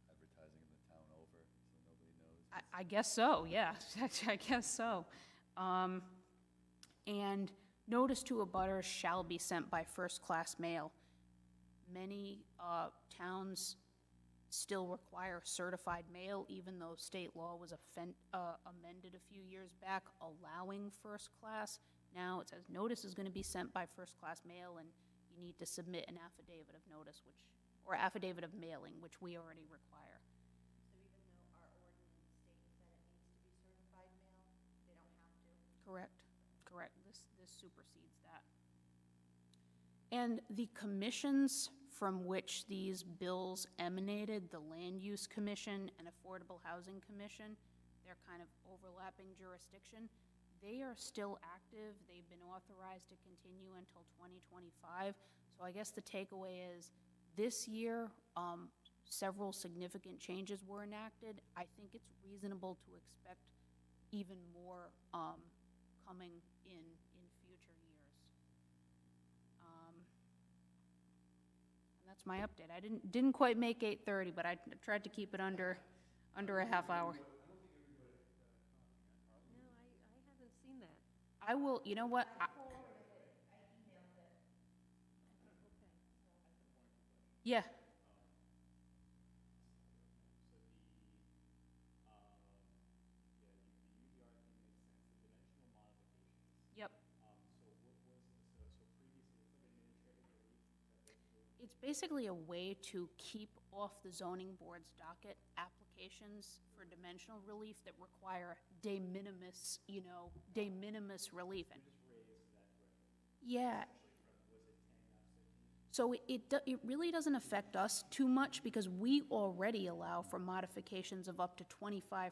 [SPEAKER 5] Advertising in the town over, so nobody knows.
[SPEAKER 13] I guess so, yeah, I guess so. And notice to abutters shall be sent by first-class mail. Many towns still require certified mail, even though state law was amended a few years back, allowing first class. Now it says notice is going to be sent by first-class mail, and you need to submit an affidavit of notice, or affidavit of mailing, which we already require.
[SPEAKER 14] So even though our ordinance states that it needs to be certified mail, they don't have to?
[SPEAKER 13] Correct. This supersedes that. And the commissions from which these bills emanated, the Land Use Commission and Affordable Housing Commission, they're kind of overlapping jurisdiction. They are still active. They've been authorized to continue until 2025. So I guess the takeaway is this year, several significant changes were enacted. I think it's reasonable to expect even more coming in future years. And that's my update. I didn't quite make 8:30, but I tried to keep it under a half hour.
[SPEAKER 9] No, I haven't seen that.
[SPEAKER 13] I will, you know what? Yeah. Yep. It's basically a way to keep off the zoning board's docket applications for dimensional relief that require de minimis, de minimis relief. Yeah. So it really doesn't affect us too much because we already allow for modifications of up to 25%.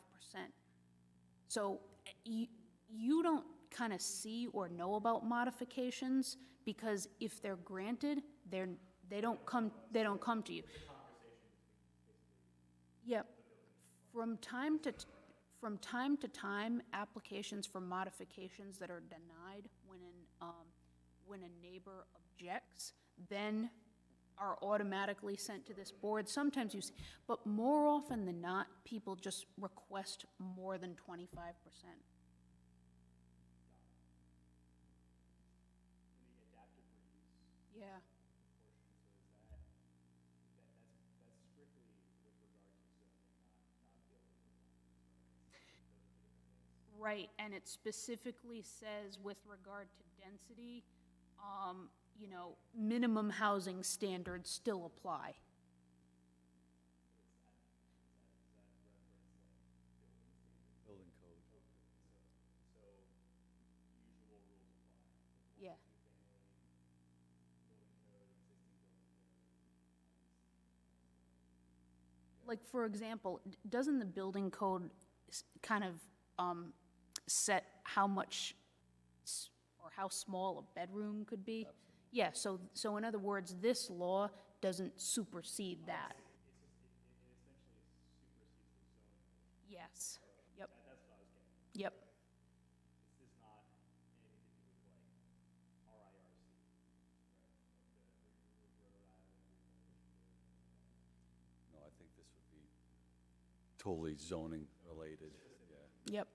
[SPEAKER 13] So you don't kind of see or know about modifications because if they're granted, they don't come to you. Yep. From time to time, applications for modifications that are denied when a neighbor objects, then are automatically sent to this board. Sometimes you see, but more often than not, people just request more than 25%. Yeah. Right, and it specifically says with regard to density, minimum housing standards still apply.
[SPEAKER 5] Building code.
[SPEAKER 13] Yeah. Like, for example, doesn't the building code kind of set how much or how small a bedroom could be? Absolutely. Yeah, so in other words, this law doesn't supersede that. Yes, yep. That's what I was getting. Yep.
[SPEAKER 7] This is not anything to do with like RIRC,
[SPEAKER 5] No, I think this would be totally zoning related, yeah.
[SPEAKER 13] Yep.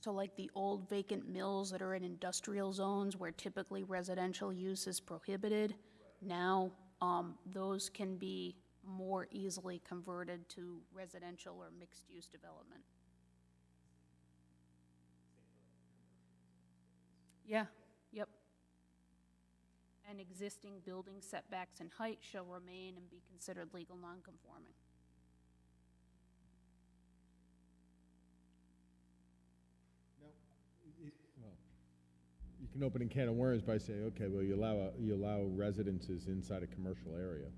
[SPEAKER 13] So like the old vacant mills that are in industrial zones where typically residential use is prohibited, now those can be more easily converted to residential or mixed-use development. Yeah, yep. And existing building setbacks and height shall remain and be considered legal nonconforming.
[SPEAKER 1] You can open a can of worms by saying, okay, well, you allow residences inside a commercial area,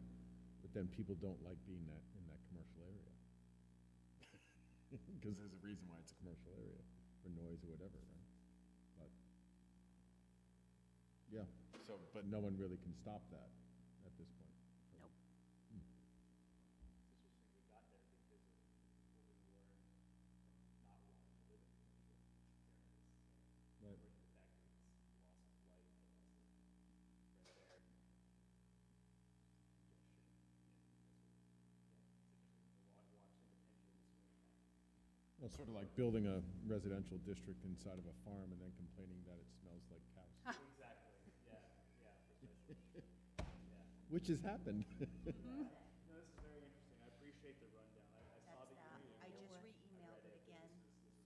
[SPEAKER 1] but then people don't like being in that commercial area. Because there's a reason why it's a commercial area, for noise or whatever, right? But, yeah, but no one really can stop that at this point.
[SPEAKER 13] Nope.
[SPEAKER 7] we got there because of what we were not
[SPEAKER 1] It's sort of like building a residential district inside of a farm and then complaining that it smells like cows. Which has happened.
[SPEAKER 11] That's that. I just re-emailed it again,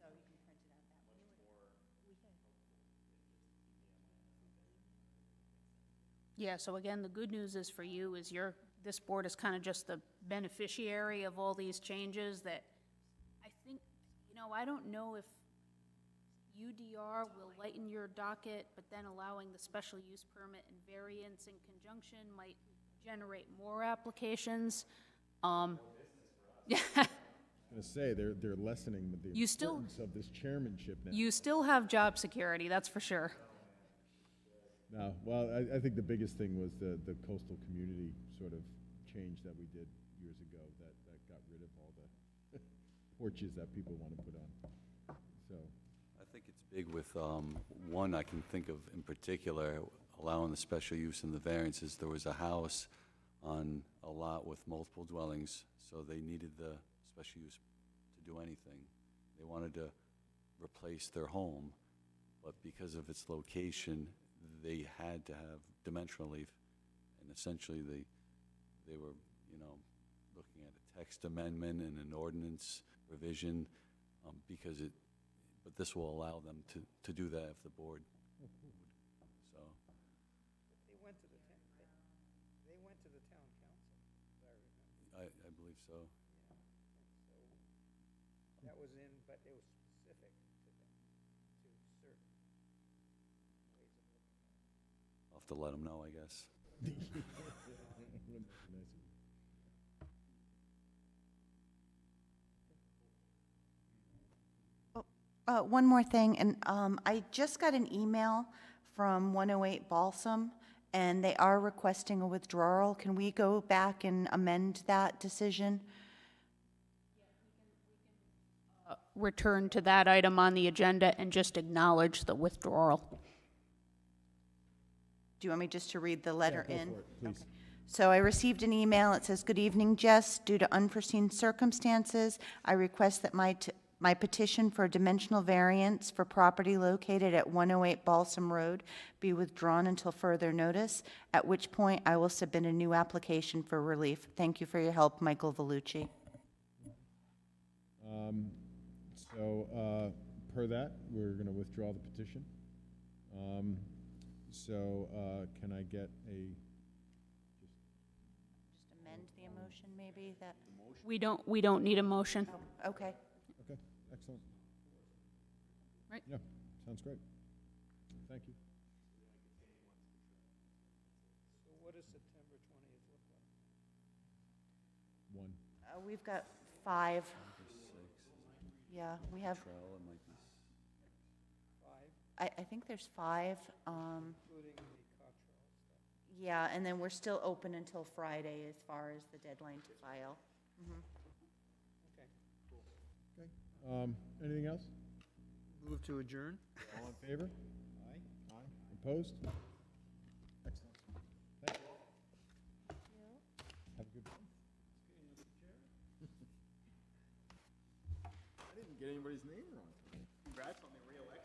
[SPEAKER 11] so you can print it out that way.
[SPEAKER 13] Yeah, so again, the good news is for you is this board is kind of just the beneficiary of all these changes that I think, I don't know if UDR will lighten your docket, but then allowing the special use permit and variance in conjunction might generate more applications. Yeah.
[SPEAKER 1] I was gonna say, they're lessening the
[SPEAKER 13] You still-
[SPEAKER 1] importance of this chairmanship now.
[SPEAKER 13] You still have job security, that's for sure.
[SPEAKER 1] No, well, I think the biggest thing was the coastal community sort of change that we did years ago that got rid of all the porches that people want to put on. So,
[SPEAKER 5] I think it's big with, one I can think of in particular, allowing the special use and the variances. There was a house on a lot with multiple dwellings, so they needed the special use to do anything. They wanted to replace their home, but because of its location, they had to have dimensional relief. And essentially, they were, looking at a text amendment and an ordinance revision, but this will allow them to do that if the board would. So,
[SPEAKER 6] They went to the town council, as I remember.
[SPEAKER 5] I believe so.
[SPEAKER 6] Yeah. So that was in, but it was specific to them, to certain ways of looking at it.
[SPEAKER 5] I'll have to let them know, I guess.
[SPEAKER 14] One more thing, and I just got an email from 108 Balsam, and they are requesting a withdrawal. Can we go back and amend that decision?
[SPEAKER 13] Return to that item on the agenda and just acknowledge the withdrawal.
[SPEAKER 14] Do you want me just to read the letter
[SPEAKER 1] go
[SPEAKER 14] in?
[SPEAKER 1] for it, please.
[SPEAKER 14] So I received an email. It says, "Good evening, Jess. Due to unforeseen circumstances, I request that my petition for a dimensional variance for property located at 108 Balsam Road be withdrawn until further notice, at which point I will submit a new application for relief. Thank you for your help, Michael Vellucci."
[SPEAKER 1] So, per that, we're going to withdraw the petition. Can I get a,
[SPEAKER 14] Just amend the emotion, maybe, that,
[SPEAKER 13] We don't need a motion.
[SPEAKER 14] okay.
[SPEAKER 1] okay, excellent.
[SPEAKER 13] Right.
[SPEAKER 1] Yeah, sounds great. Thank you.
[SPEAKER 6] So what does September 20th look like?
[SPEAKER 1] One.
[SPEAKER 14] We've got 5. Yeah, we have,
[SPEAKER 5] Trail, it might be
[SPEAKER 6] 5,
[SPEAKER 14] I think there's 5.
[SPEAKER 6] including the Cottrell stuff.
[SPEAKER 14] Yeah, and then we're still open until Friday as far as the deadline to file.
[SPEAKER 6] Okay.
[SPEAKER 1] Okay, anything else?
[SPEAKER 6] Move to adjourn?
[SPEAKER 1] All in favor? Aye. Aye. Opposed? Excellent. Thank you. Have a good one. I didn't get anybody's name wrong.
[SPEAKER 7] Congrats on the re-election.